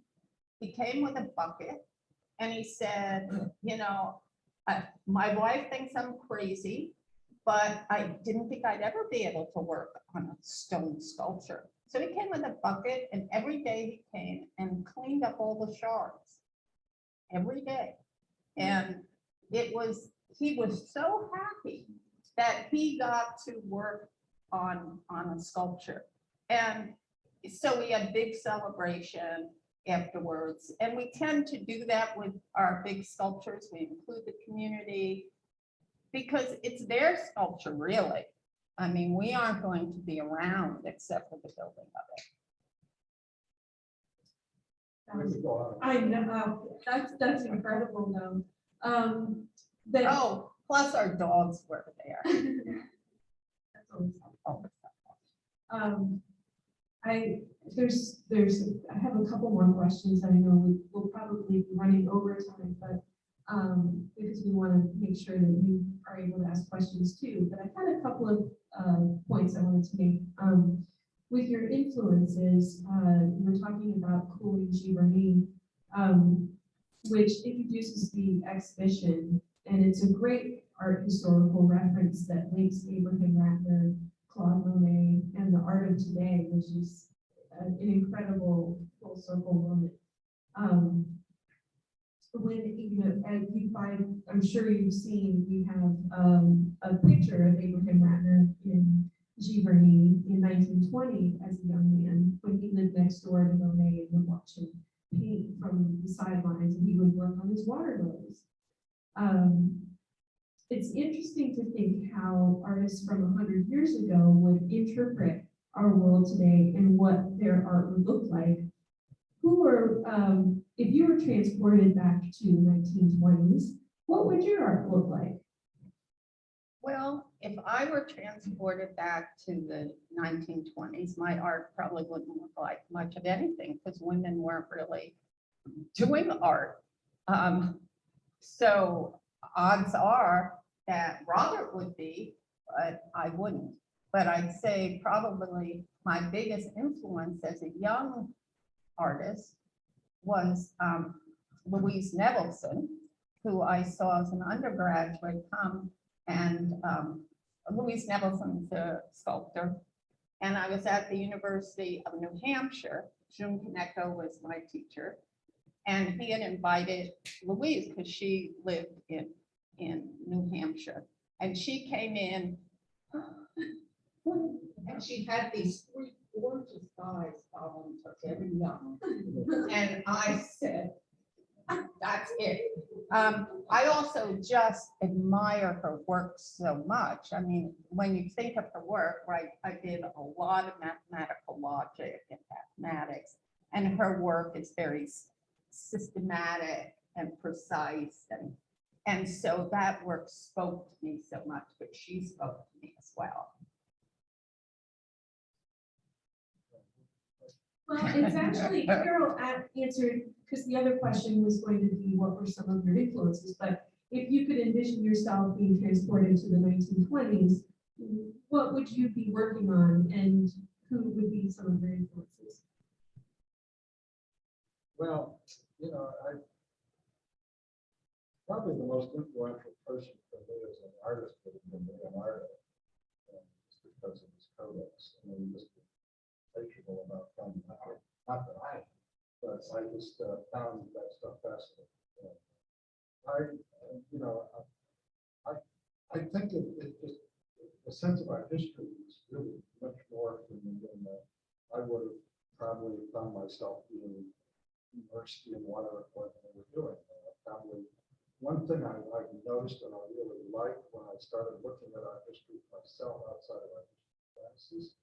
He came with a bucket and he said, you know, my wife thinks I'm crazy, but I didn't think I'd ever be able to work on a stone sculpture. So he came with a bucket, and every day he came and cleaned up all the shards every day. And he was so happy that he got to work on a sculpture. And so we had big celebration afterwards. And we tend to do that with our big sculptures. We include the community because it's their sculpture, really. I mean, we aren't going to be around except for the building of I know, that's incredible though. That. Oh, plus our dogs were there. That's always helpful. I have a couple more questions. I know we will probably be running over time, but because we want to make sure that you are able to ask questions too. But I had a couple of points I wanted to make. With your influences, you were talking about Cooley Giverny, which introduces the exhibition, and it's a great art historical reference that links Abraham Ratner, Claude Monet, and the art of today, which is an incredible full circle moment. When you know, as you find, I'm sure you've seen, we have a picture of Abraham Ratner in Giverny in 1920 as a young man when he lived next door to Monet and would watch him paint from the sidelines, and he would work on his waterways. It's interesting to think how artists from 100 years ago would interpret our world today and what their art would look like. If you were transported back to 1920s, what would your art look like? Well, if I were transported back to the 1920s, my art probably wouldn't look like much of anything because women weren't really doing art. So odds are that Robert would be, but I wouldn't. But I'd say probably my biggest influence as a young artist was Louise Nevelson, who I saw as an undergraduate come, and Louise Nevelson's a sculptor, and I was at the University of New Hampshire. June Kaneko was my teacher, and he had invited Louise because she lived in New Hampshire, and she came in and she had these three gorgeous guys following her, very young. And I said, that's it. I also just admire her work so much. I mean, when you think of her work, right, I did a lot of mathematical logic and mathematics, and her work is very systematic and precise. And so that work spoke to me so much, but she spoke to me as well. Well, it's actually, Carol answered, because the other question was going to be what were some of your influences, but if you could envision yourself being transported to the 1920s, what would you be working on and who would be some of your influences? Well, you know, probably the most influential person for me as an artist would have been Leonardo, just because of his codex. I mean, just insatiable about finding out. Not that I, but I just found that stuff fascinating. I think it just the sense of our history is really much more for me than I would have probably found myself being immersed in what we were doing. Probably one thing I noticed and I really liked when I started looking at our history myself outside of our history classes,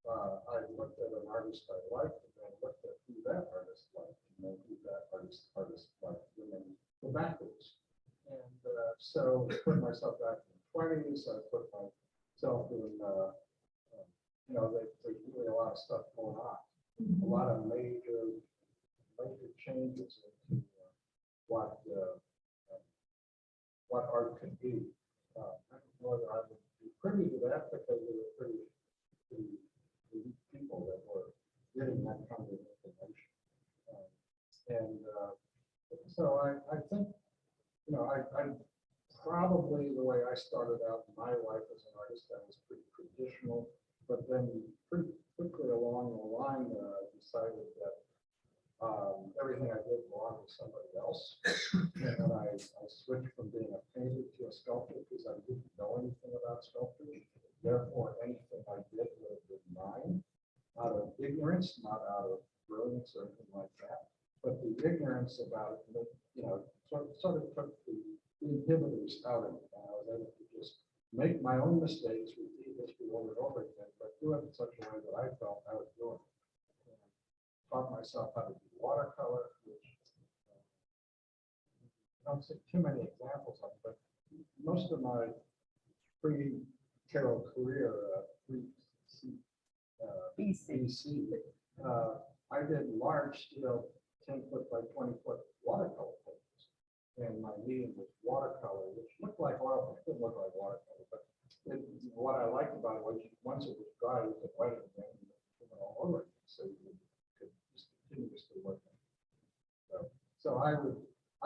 I looked at an artist I liked and then looked at who that artist liked and then who that artist liked and then go backwards. And so I put myself back in the 20s, I put myself in, there's really a lot of stuff going on. A lot of major changes into what art could be. I don't know whether I would be privy to that because they were pretty people that were getting that kind of information. So I think, I probably the way I started out in my life as an artist, I was pretty traditional, but then pretty quickly along the line, I decided that everything I did belonged to somebody else. And then I switched from being a painter to a sculptor because I didn't know anything about sculpture. Therefore, anything I did would have been mine, out of ignorance, not out of brilliance or anything like that. But the ignorance about it, sort of took the inhibitors out of it. And I was able to just make my own mistakes, repeat history over and over again, but do it in such a way that I felt I was doing it. Taught myself how to be watercolor, which I don't see too many examples of, but most of my pre-Carroll career, BC, I did large scale 10-foot by 20-foot watercolor paintings. And my medium was watercolor, which looked like oil, it didn't look like watercolor, but what I liked about it was once it was dry, you could wet it again, all over it, so you could just continuously work on it. So I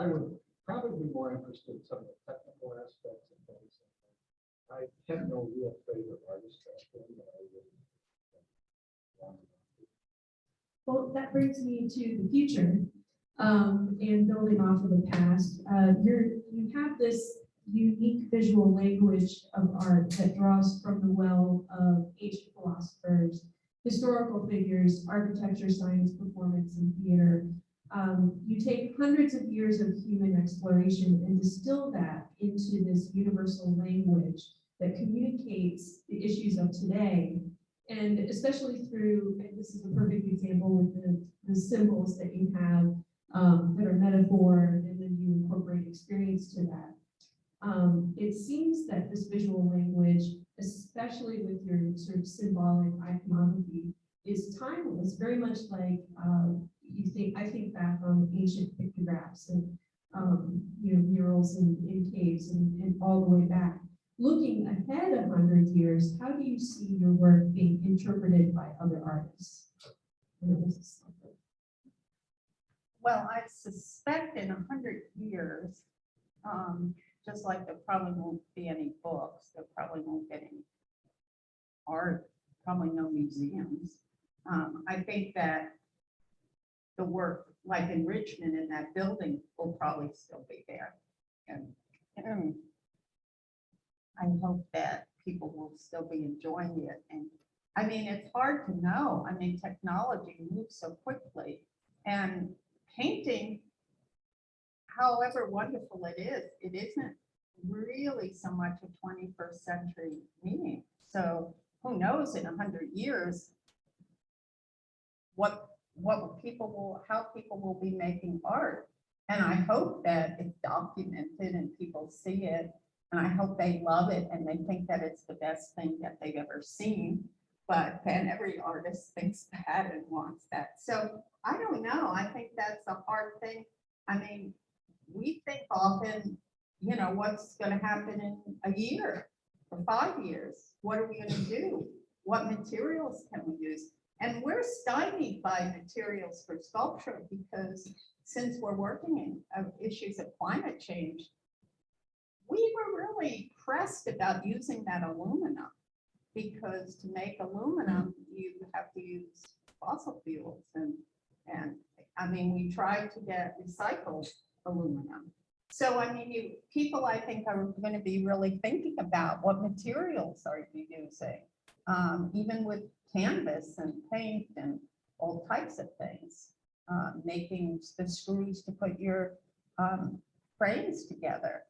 would probably be more interested in some of the technical aspects of things. I have no real favorite artist back then, but I really wanted to. Well, that brings me to the future, and building off of the past. You have this unique visual language of art that draws from the well of ancient philosophers, historical figures, architecture, science, performance, and theater. You take hundreds of years of human exploration and distill that into this universal language that communicates the issues of today. And especially through, and this is a perfect example with the symbols that you have that are metaphor, and then you incorporate experience to that. It seems that this visual language, especially with your sort of symbolic iconography, is timeless, very much like I think back on ancient pictographs and murals in caves and all the way back. Looking ahead 100 years, how do you see your work being interpreted by other artists? Well, I suspect in 100 years, just like there probably won't be any books, there probably won't be any art, probably no museums. I think that the work, like enrichment in that building, will probably still be there. And I hope that people will still be enjoying it. And I mean, it's hard to know. I mean, technology moves so quickly, and painting, however wonderful it isn't really so much a 21st century meaning. So who knows in 100 years how people will be making art. And I hope that it's documented and people see it, and I hope they love it and they think that it's the best thing that they've ever seen. But then every artist thinks that and wants that. So I don't know. I think that's a hard thing. I mean, we think often, what's going to happen in a year or 5 years? What are we going to do? What materials can we use? And we're stymied by materials for sculpture because since we're working in issues of climate change, we were really pressed about using that aluminum, because to make aluminum, you have to use fossil fuels. And I mean, we tried to get recycled aluminum. So, I mean, people, I think, are going to be really thinking about what materials are you using, even with canvas and paint and all types of things, making the screws to put your frames together,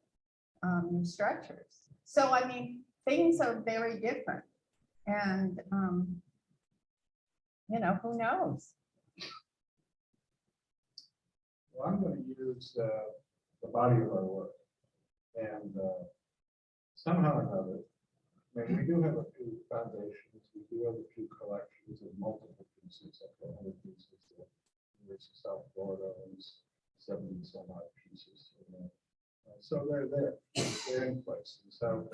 your structures. So, I mean, things are very different. And, who knows? Well, I'm going to use the body of our work. And somehow or another, I mean, we do have a few foundations, we do have a few collections of multiple pieces, up to 100 pieces. The University of South Florida owns 70 some odd pieces. So they're there, they're in place. And so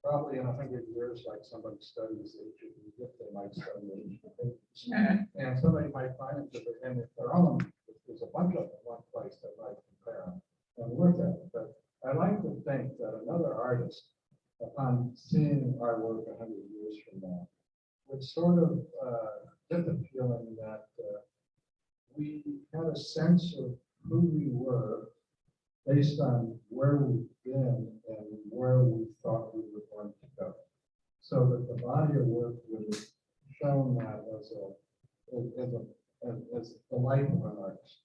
probably in 100 years, like somebody studies ancient Egypt, they might study ancient paintings. And somebody might find it, and if they're on, there's a bunch of them in one place that might compare them and look at it. But I like to think that another artist, upon seeing our work 100 years from now, would sort of get the feeling that we had a sense of who we were based on where we've been and where we thought we were going to go. So that the body of work would have shown that as the life of an artist.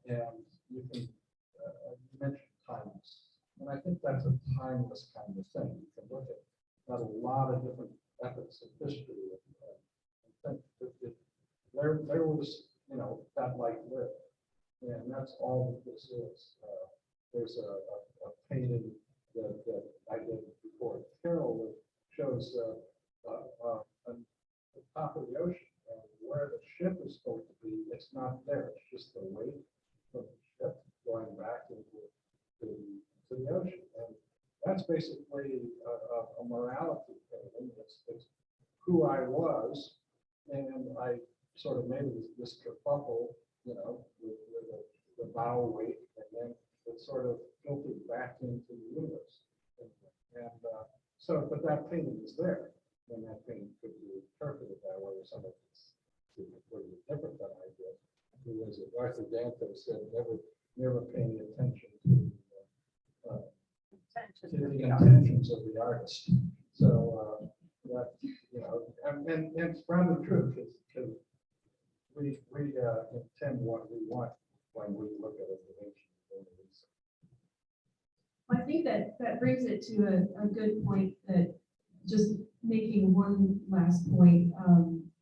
And you can, you mentioned timeless. And I think that's a timeless kind of thing. You can look at a lot of different epochs of history and think that there was, that light lived. all that this is. There's a painting that I did before Carol that shows the top of the ocean and where the ship is supposed to be. It's not there. It's just the weight of the ship going back into to the ocean. And that's basically a morality painting. It's who I was, and I sort of made this kerfuffle, you know, with the bow weight, and then it sort of filtered back into the universe. So, but that painting is there, and that painting could be interpreted that way, or somebody completely different than I did. Who was it? Arthur Dante said, never paying attention to the intentions of the artist. So that, you know, and it's rather true, because we intend what we want when we look at a dimension. I think that brings it to a good point, that just making one last point,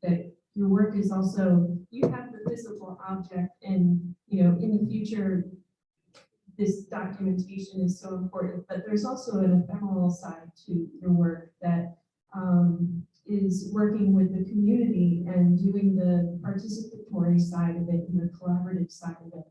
that your work is also, you have the physical object, and, you know, in the future, this documentation is so important, but there's also an ephemeral side to your work that is working with the community and doing the participatory side of it and the collaborative side of it.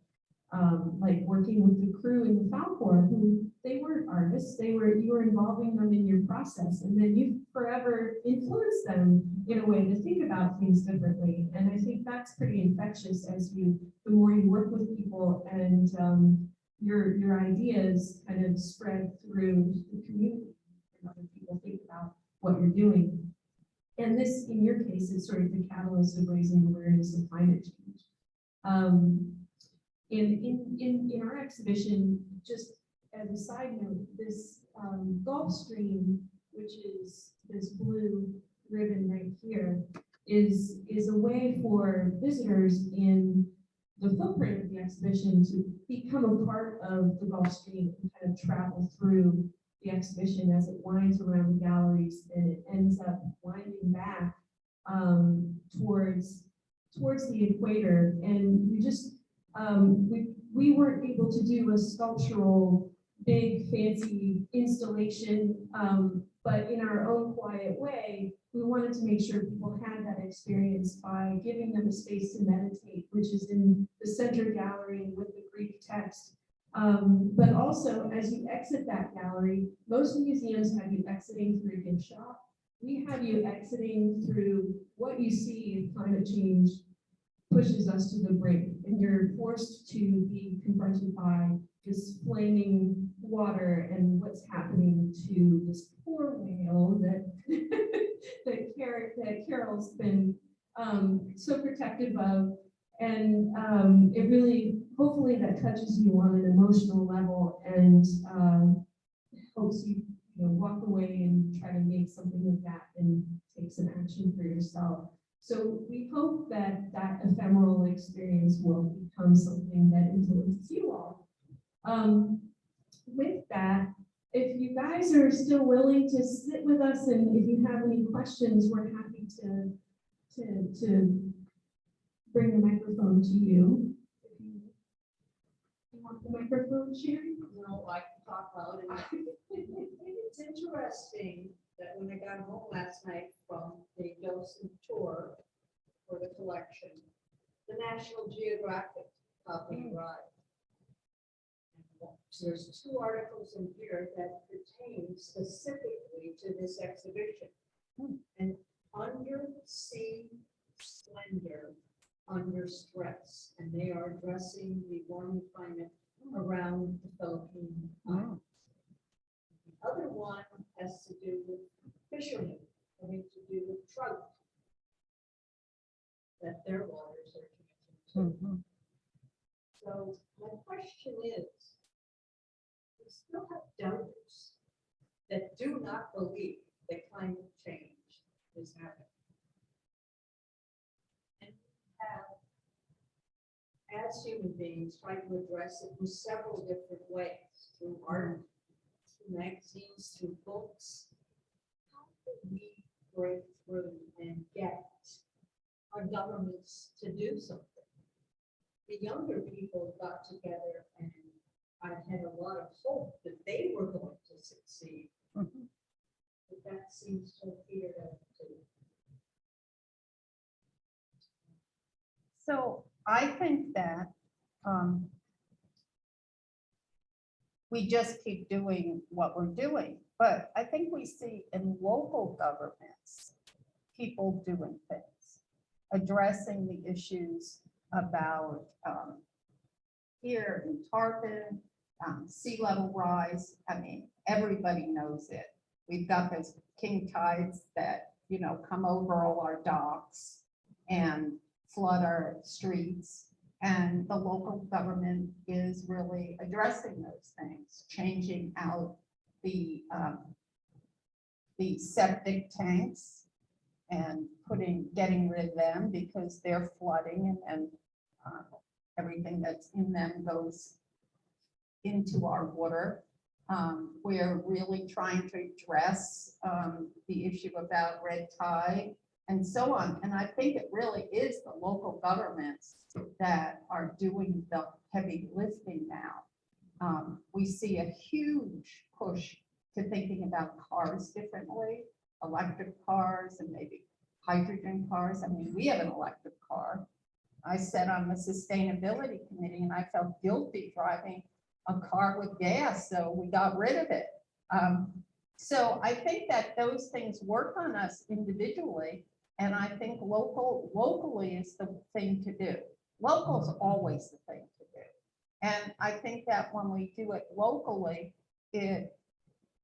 Like working with the crew in the Falcor, who they weren't artists, you were involving them in your process, and then you forever influenced them in a way to think about things differently. And I think that's pretty infectious the more you work with people, and your ideas kind of spread through the community, and other people think about what you're doing. And this, in your case, is sort of the catalyst of raising awareness of climate change. In our exhibition, just as a side note, this Gulf Stream, which is this blue ribbon right here, is a way for visitors in the footprint of the exhibition to become a part of the Gulf Stream and kind of travel through the exhibition as it winds around the galleries, and it ends up winding back towards the equator. And you just we weren't able to do a sculptural, big, fancy installation, but in our own quiet way, we wanted to make sure people had that experience by giving them a space to meditate, which is in the center gallery with the Greek text. But also, as you exit that gallery, most museums have you exiting through a gift shop. We have you exiting through what you see if climate change pushes us to the brink, and you're forced to be confronted by this flaming water and what's happening to this poor whale that that Carol's been so protective of. And it really, hopefully that touches you on an emotional level, and helps you, walk away and try to make something of that and take some action for yourself. So we hope that that ephemeral experience will become something that influences you all. With that, if you guys are still willing to sit with us, and if you have any questions, we're happy to bring the microphone to you. If you want the microphone, Sherry? No, I can talk loud enough. It's interesting that when I got home last night from the Dawson tour for the collection, the National Geographic copyright. There's 2 articles in here that pertain specifically to this exhibition. And undersea splendor under stress, and they are addressing the warming climate around the Philippine Islands. The other one has to do with fishermen, having to do with trout, that their waters are changing. So my question is, we still have donors that do not believe that climate change is happening. And we have, as human beings, tried to address it in several different ways, through art, through magazines, through books. How can we break through and get our governments to do something? the younger people got together, and I had a lot of hope that they were going to succeed. Mhm. But that seems to appear to. So I think that we just keep doing what we're doing. But I think we see in local governments, people doing things, addressing the issues about here in Tarpon, sea level rise. I mean, everybody knows it. We've got those king tides that, you know, come over all our docks and flood our streets. And the local government is really addressing those things, changing out the septic tanks and getting rid of them because they're flooding and everything that's in them goes into our water. We're really trying to address the issue about red tide and so on. And I think it really is the local governments that are doing the heavy lifting now. We see a huge push to thinking about cars differently, electric cars and maybe hydrogen cars. I mean, we have an electric car. I sat on the sustainability committee and I felt guilty driving a car with gas, so we got rid of it. So I think that those things work on us individually, and I think locally is the thing to do. Local is always the thing to do. And I think that when we do it locally, it,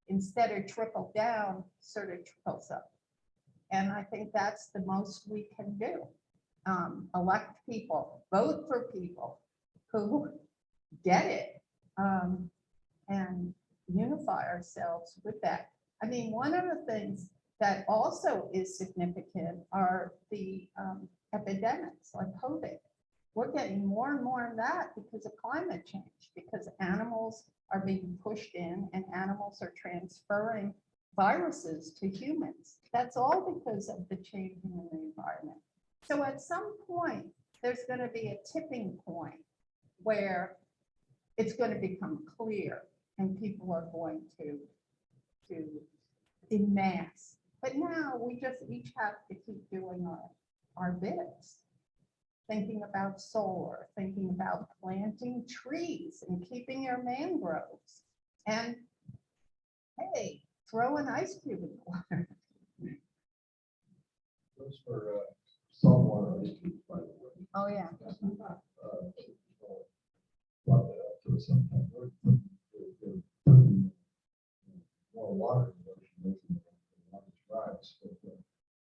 instead of trickle down, sort of trickles up. And I think that's the most we can do. Elect people, vote for people who get it, and unify ourselves with that. I mean, one of the things that also is significant are the epidemics like COVID. We're getting more and more of that because of climate change, because animals are being pushed in and animals are transferring viruses to humans. That's all because of the changing in the environment. So at some point, there's going to be a tipping point where it's going to become clear and people are going to en masse. But now we just each have to keep doing our bits. Thinking about solar, thinking about planting trees and keeping your mangroves. And hey, throw an ice cube in the water. Those for saltwater ice cubes, by the way. Oh, yeah. Brought that up to us sometime. They're putting more water in the ocean, making it longest rise. But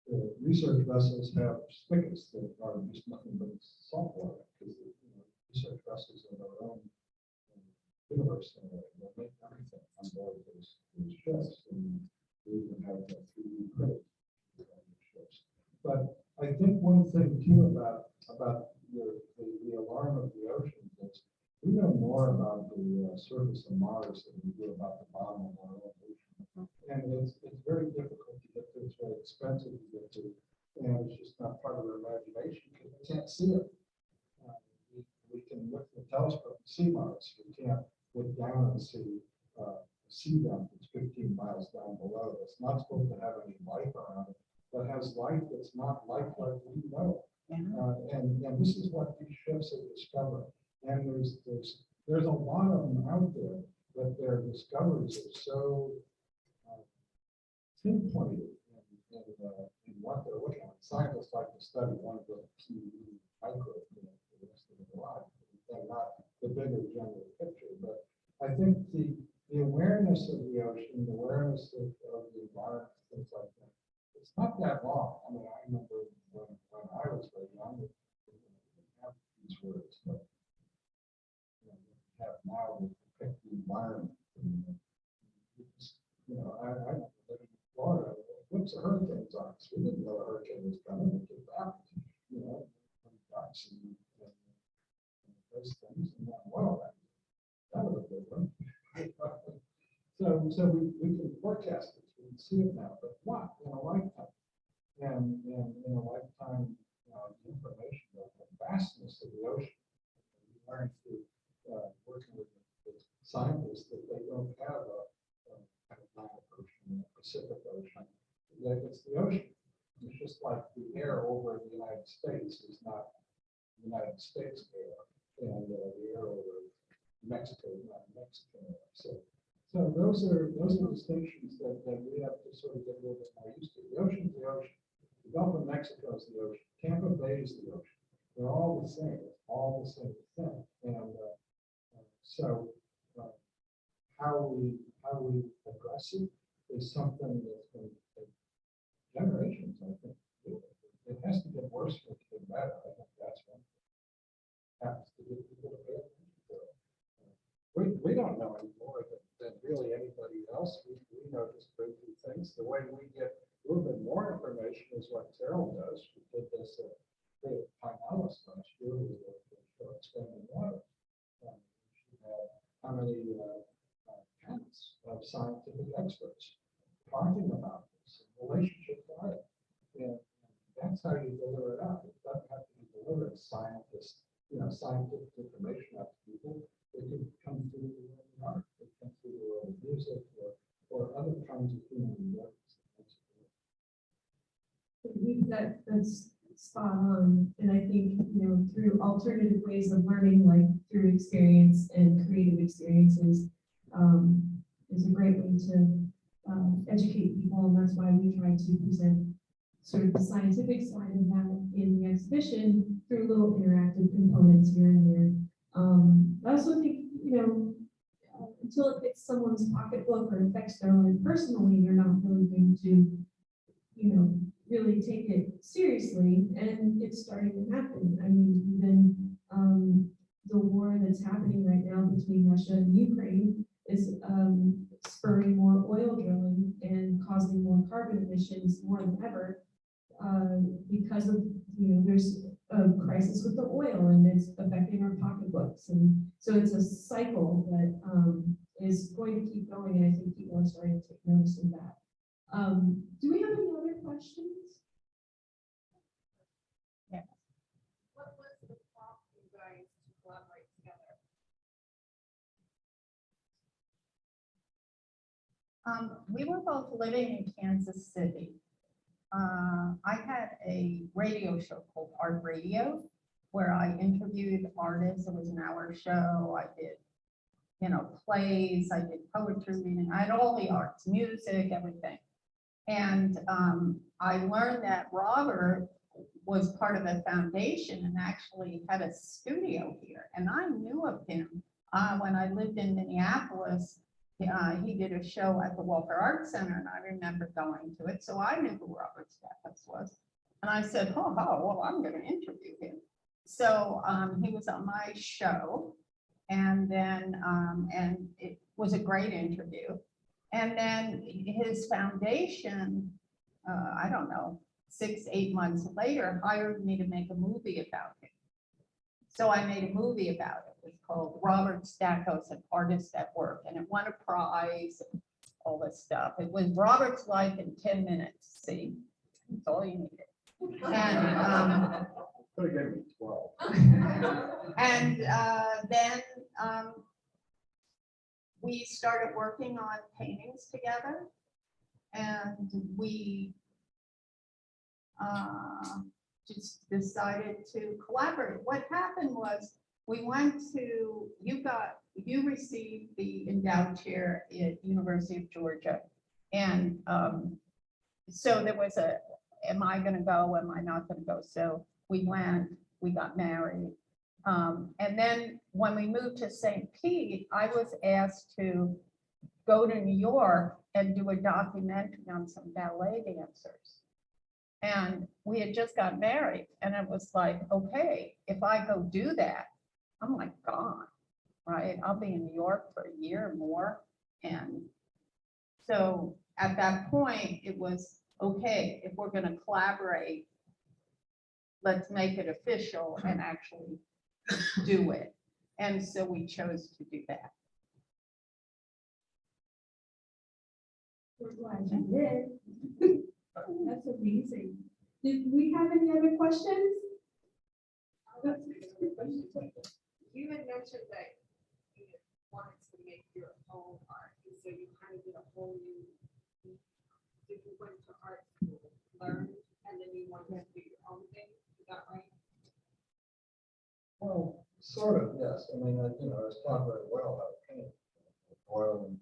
the research vessels have spigots that are just nothing but salt water, because research vessels in their own universe, they'll make everything on board those ships, and we even have that 3D printed ships. But I think one thing too about the alarm of the oceans is we know more about the surface of Mars than we do about the bottom of our own ocean. And it's very difficult to get to, it's very expensive to get to, and it's just not part of our imagination because we can't see it. We can look at the telescope and see Mars. We can't look down and see a sea dump that's 15 miles down below. It's not supposed to have any life around it, but has life that's not life like we know. And this is what these ships have discovered. And there's a lot of them out there, but their discoveries are so pinpointed in what they're looking at. Scientists like to study one of the key microbes for the rest of their life, and not the bigger general picture. But I think the awareness of the ocean, the awareness of the environment, things like that, it's not that long. I mean, I remember when I was very young, we didn't have these words, but have now to protect the environment. I live in Florida. What's a hurricane's on us? We didn't know a hurricane was coming. It just happened, ducks and those things. And then, well, that was a good one. So we can forecast it. We can see it now, but what in a lifetime? And in a lifetime, the information of the vastness of the ocean, learned through working with scientists that they don't have a Atlantic Ocean, a Pacific Ocean. That it's the ocean. It's just like the air over the United States is not United States air, and the air over Mexico is not Mexican air. So those are distinctions that we have to sort of get a little bit more used to. The ocean is the ocean. The Gulf of Mexico is the ocean. Tampa Bay is the ocean. They're all the same. It's all the same thing. And so how we address it is something that's going to take generations, I think. It has to get worse for it to get better. I think that's one thing. Happens to get people to pay attention to it. We don't know any more than really anybody else. We know just very few things. The way we get a little bit more information is what Terrell does. We did this at Pinellas last year with expanding water. She had how many panels of scientific experts talking about this relationship to art. And that's how you deliver it out. It doesn't have to be delivered as scientists, scientific information out to people. It can come through the world of art, it can come through the world of music or other kinds of human endeavors. That's spot on. And I think, through alternative ways of learning, like through experience and creative experiences, is a great way to educate people. And that's why we try to present sort of the scientific side of that in the exhibition through little interactive components here and there. I also think, until it hits someone's pocketbook or affects their own personally, they're not really going to, really take it seriously. And it's starting to happen. I mean, even the war that's happening right now between Russia and Ukraine is spurring more oil drilling and causing more carbon emissions more than ever because of, there's a crisis with the oil and it's affecting our pocketbooks. And so it's a cycle that is going to keep going. And I think people are starting to take notice of that. Do we have any other questions? Yeah. What was the prompt for you guys to collaborate together? We were both living in Kansas City. I had a radio show called Art Radio, where I interviewed artists. It was an hour show. I did, plays. I did poetry reading. I had all the arts, music, everything. And I learned that Robert was part of a foundation and actually had a studio here. And I knew of him when I lived in Minneapolis. He did a show at the Walker Art Center, and I remember going to it. So I knew who Robert Stackhouse was. And I said, well, I'm going to interview him. So he was on my show. And then, and it was a great interview. And then his foundation, I don't know, 6-8 months later, hired me to make a movie about him. So I made a movie about it. It was called Robert Stackhouse, an Artist at Work, and it won a prize, and all this stuff. It was Robert's life in 10 minutes. See, that's all you needed. And Could have given me 12. and then we started working on paintings together, and we just decided to collaborate. What happened was we went to, you received the endowed chair at University of Georgia. And so there was am I going to go? Am I not going to go? So we went, we got married. And then when we moved to St. Pete, I was asked to go to New York and do a documentary on some ballet dancers. And we had just got married, and it was like, okay, if I go do that, I'm like gone, right? I'll be in New York for a year or more. And so at that point, it was, okay, if we're going to collaborate, let's make it official and actually do it. And so we chose to do that. We're glad you did. That's amazing. Did we have any other questions? You had mentioned that you wanted to make your own art, and so you kind of did a whole new, if you went to art school, learned, and then you wanted to do your own thing, is that right? Well, sort of, yes. I mean, I was taught very well how to paint. Oil and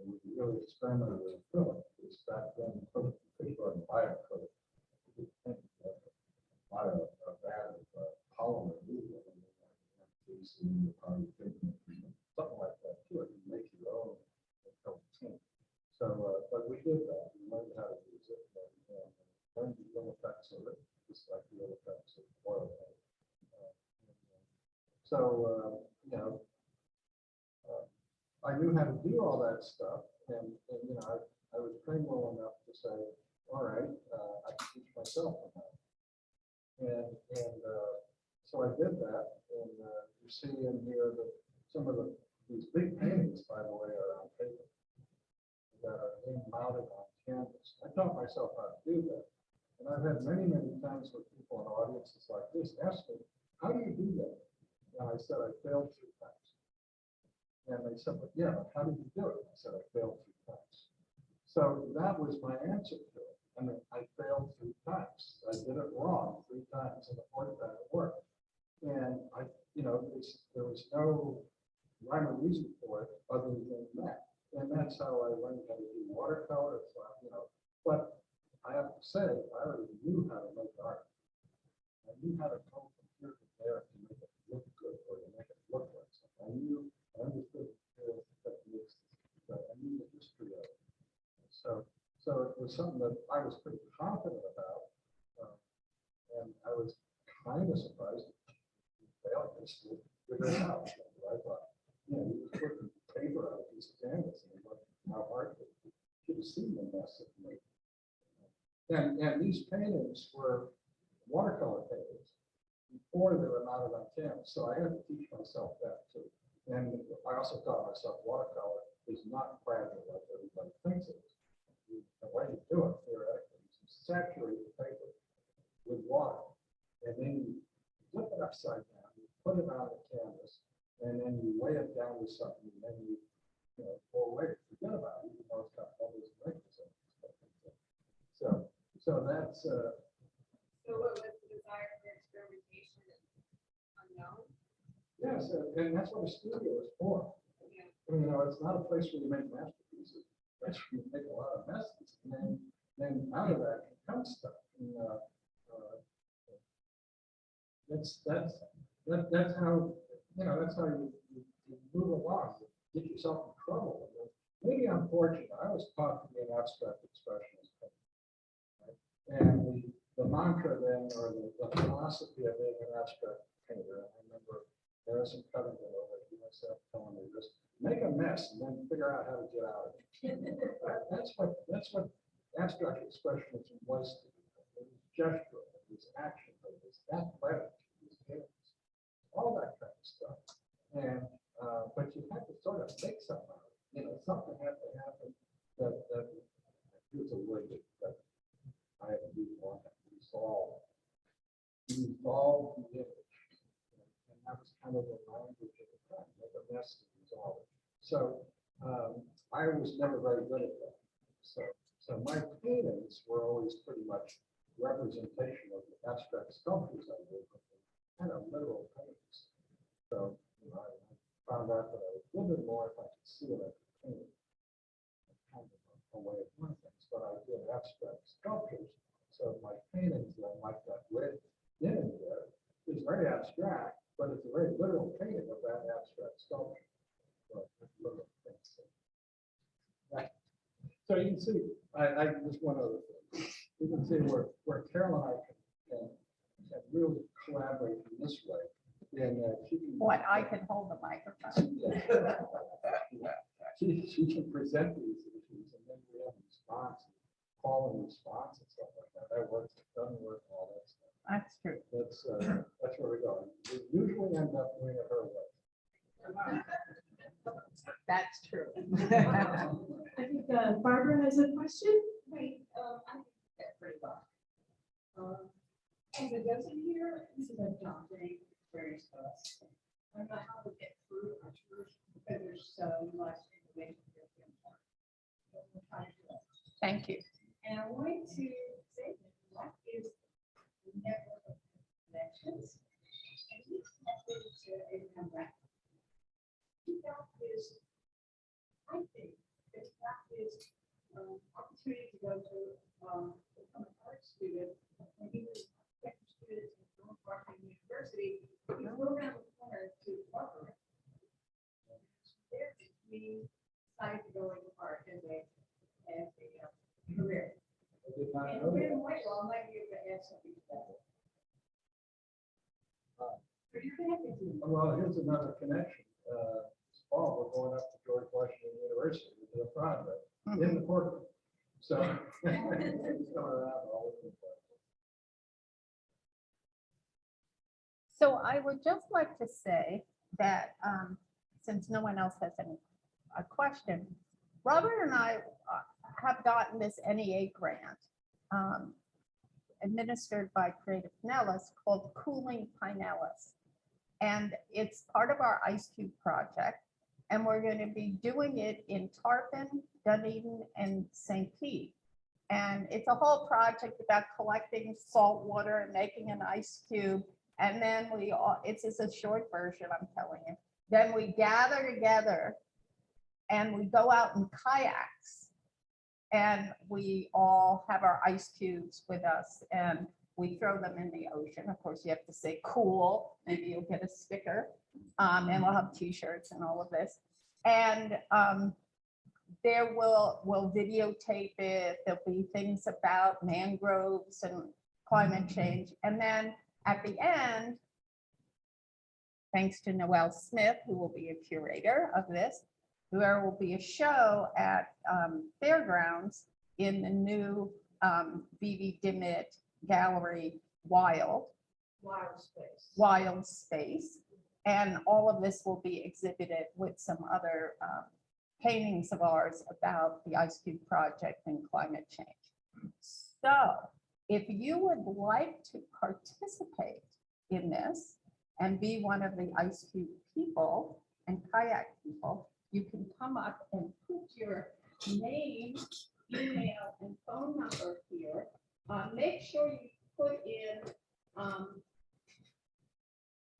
we really experimented with acrylic. Because back then, fish oil and bio acrylic. You could paint bio a vat of polymer media, and then something like that too. You make your own acrylic paint. So, but we did that. We learned how to use it and learned the little effects of it, just like the little effects of oil paint. So, I knew how to do all that stuff, and I was trained well enough to say, all right, I can teach myself on that. And so I did that, and you see in here that some of these big paintings, by the way, are on paper that are being mounted on canvas. I taught myself how to do that, and I've had many times with people in audiences like this ask me, how do you do that? And I said, I failed 3 times. And they said, but yeah, but how did you do it? I said, I failed 3 times. So that was my answer to it. I mean, I failed 3 times. I did it wrong 3 times, and the 4th time it worked. And there was no rhyme or reason for it other than that. And that's how I learned how to do watercolor. But I have to say, I already knew how to make art. I knew how to go from here to there to make it look good or to make it look like something. I understood the techniques, but I knew the history of it. So it was something that I was pretty confident about, and I was kind of surprised they all just figure it out. I thought, you just put the paper on a piece of canvas and look how hard it is. You should have seen the mess it made. And these paintings were watercolor paintings before they were mounted on canvas, so I had to teach myself that too. And I also taught myself watercolor is not fragile like everybody thinks it is. The way you do it theoretically is you saturate the paper with water, and then you flip it upside down, you put it on the canvas, and then you weigh it down with something, and then you pull away, forget about it, even though it's got all these wrinkles in it. So that's So what was the desire for experimentation unknown? yes, and that's what a studio is for. Yeah. It's not a place where you make masterpieces. That's where you make a lot of messes, and then out of that comes stuff. And, that's how you move along. You get yourself in trouble. Maybe I'm fortunate. I was taught to be an abstract expressionist, right? And the mantra then, or the philosophy of being an abstract painter. I remember Harrison Covington over at USF telling me this: make a mess and then figure out how to get out of it. That's what abstract expressionism was. It was gestural, it was action, it was athletic, it was games, all that kind of stuff. And but you had to sort of make something out of it. Something had to happen that here's a word that I have to do one that resolve the image. And that was kind of the language of the time, like a mess to resolve it. So I was never very good at that. So my paintings were always pretty much representation of the abstract sculptures I did, but kind of literal paintings. So I found out that I was a little bit more if I could see what I could paint. Kind of a way of doing things, but I did abstract sculptures. So my paintings then, like that red image there, is very abstract, but it's a very literal painting of that abstract sculpture. So you can see, I just one other thing. You can see where Carol and I can really collaborate in this way. And she can. What, I can hold the microphone. She can present these issues, and then we have a response, call and response and stuff like that. That works, it doesn't work, all that stuff. That's true. That's where we go. We usually end up doing it her way. That's true. I think Barbara has a question. Wait, I think that's pretty well. And it doesn't here, this is a daunting experience for us. I don't know how to get through our tours because there's so much information here. So we'll try to do that. Thank you. And I wanted to say that what is the network of connections? And we connected to Abraham Rack. That is, I think, that is opportunity to go to become an art student. And he was a student at Northwestern University. We go around the corner to Harvard. There we decided to go into art as a career. I did not And know we're that. in Whitehall, I might be able to add something to that. Are you connected to me? Well, here's another connection. This fall, we're going up to George Washington University to the project in the courtroom. So it's going around all over the place. So I would just like to say that since no one else has any question, Robert and I have gotten this NEA grant administered by Creative Pinellas called Cooling Pinellas. And it's part of our Ice Cube project. And we're going to be doing it in Tarpon, Dunedin, and St. Pete. And it's a whole project about collecting salt water and making an ice cube. And then it's just a short version, I'm telling you. Then we gather together and we go out in kayaks. And we all have our ice cubes with us and we throw them in the ocean. Of course, you have to say cool, maybe you'll get a sticker. And we'll have t-shirts and all of this. And we'll videotape it. There'll be things about mangroves and climate change. And then at the end, thanks to Noelle Smith, who will be a curator of this, there will be a show at Fairgrounds in the new V.V. Dimmitt Gallery Wild Space. And all of this will be exhibited with some other paintings of ours about the Ice Cube project and climate change. So if you would like to participate in this and be one of the Ice Cube people and kayak people, you can come up and put your name, email, and phone number here. Make sure you put in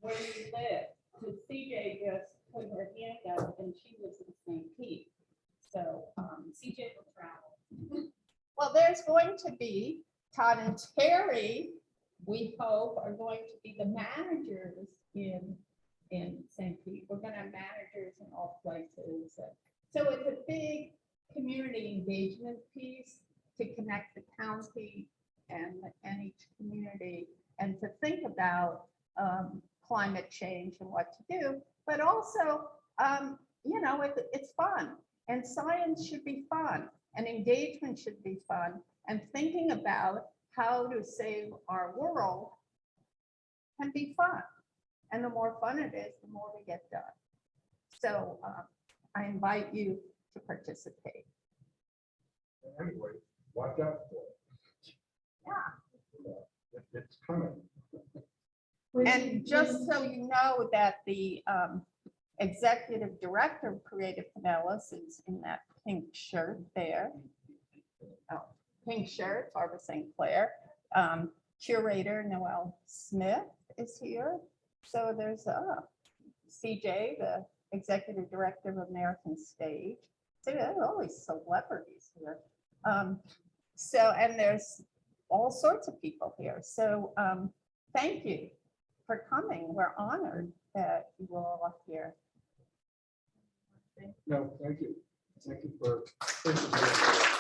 where you live. Because CJ just put her hand up and she lives in St. Pete. So CJ will travel. Well, there's going to be Todd and Terry, we hope, are going to be the managers in St. Pete. We're going to have managers in all places. So it's a big community engagement piece to connect the county and each community and to think about climate change and what to do, but also, it's fun and science should be fun and engagement should be fun and thinking about how to save our world can be fun. And the more fun it is, the more we get done. So I invite you to participate. Anyway, watch out for it. Yeah. It's coming. And just so you know that the executive director of Creative Pinellas is in that pink shirt there. Oh, pink shirt, Barbara St. Clair. Curator Noelle Smith is here. So there's CJ, the executive director of American Stage. So there's always celebrities here. And there's all sorts of people here. So thank you for coming. We're honored that you were all here. No, thank you. Thank you for participating.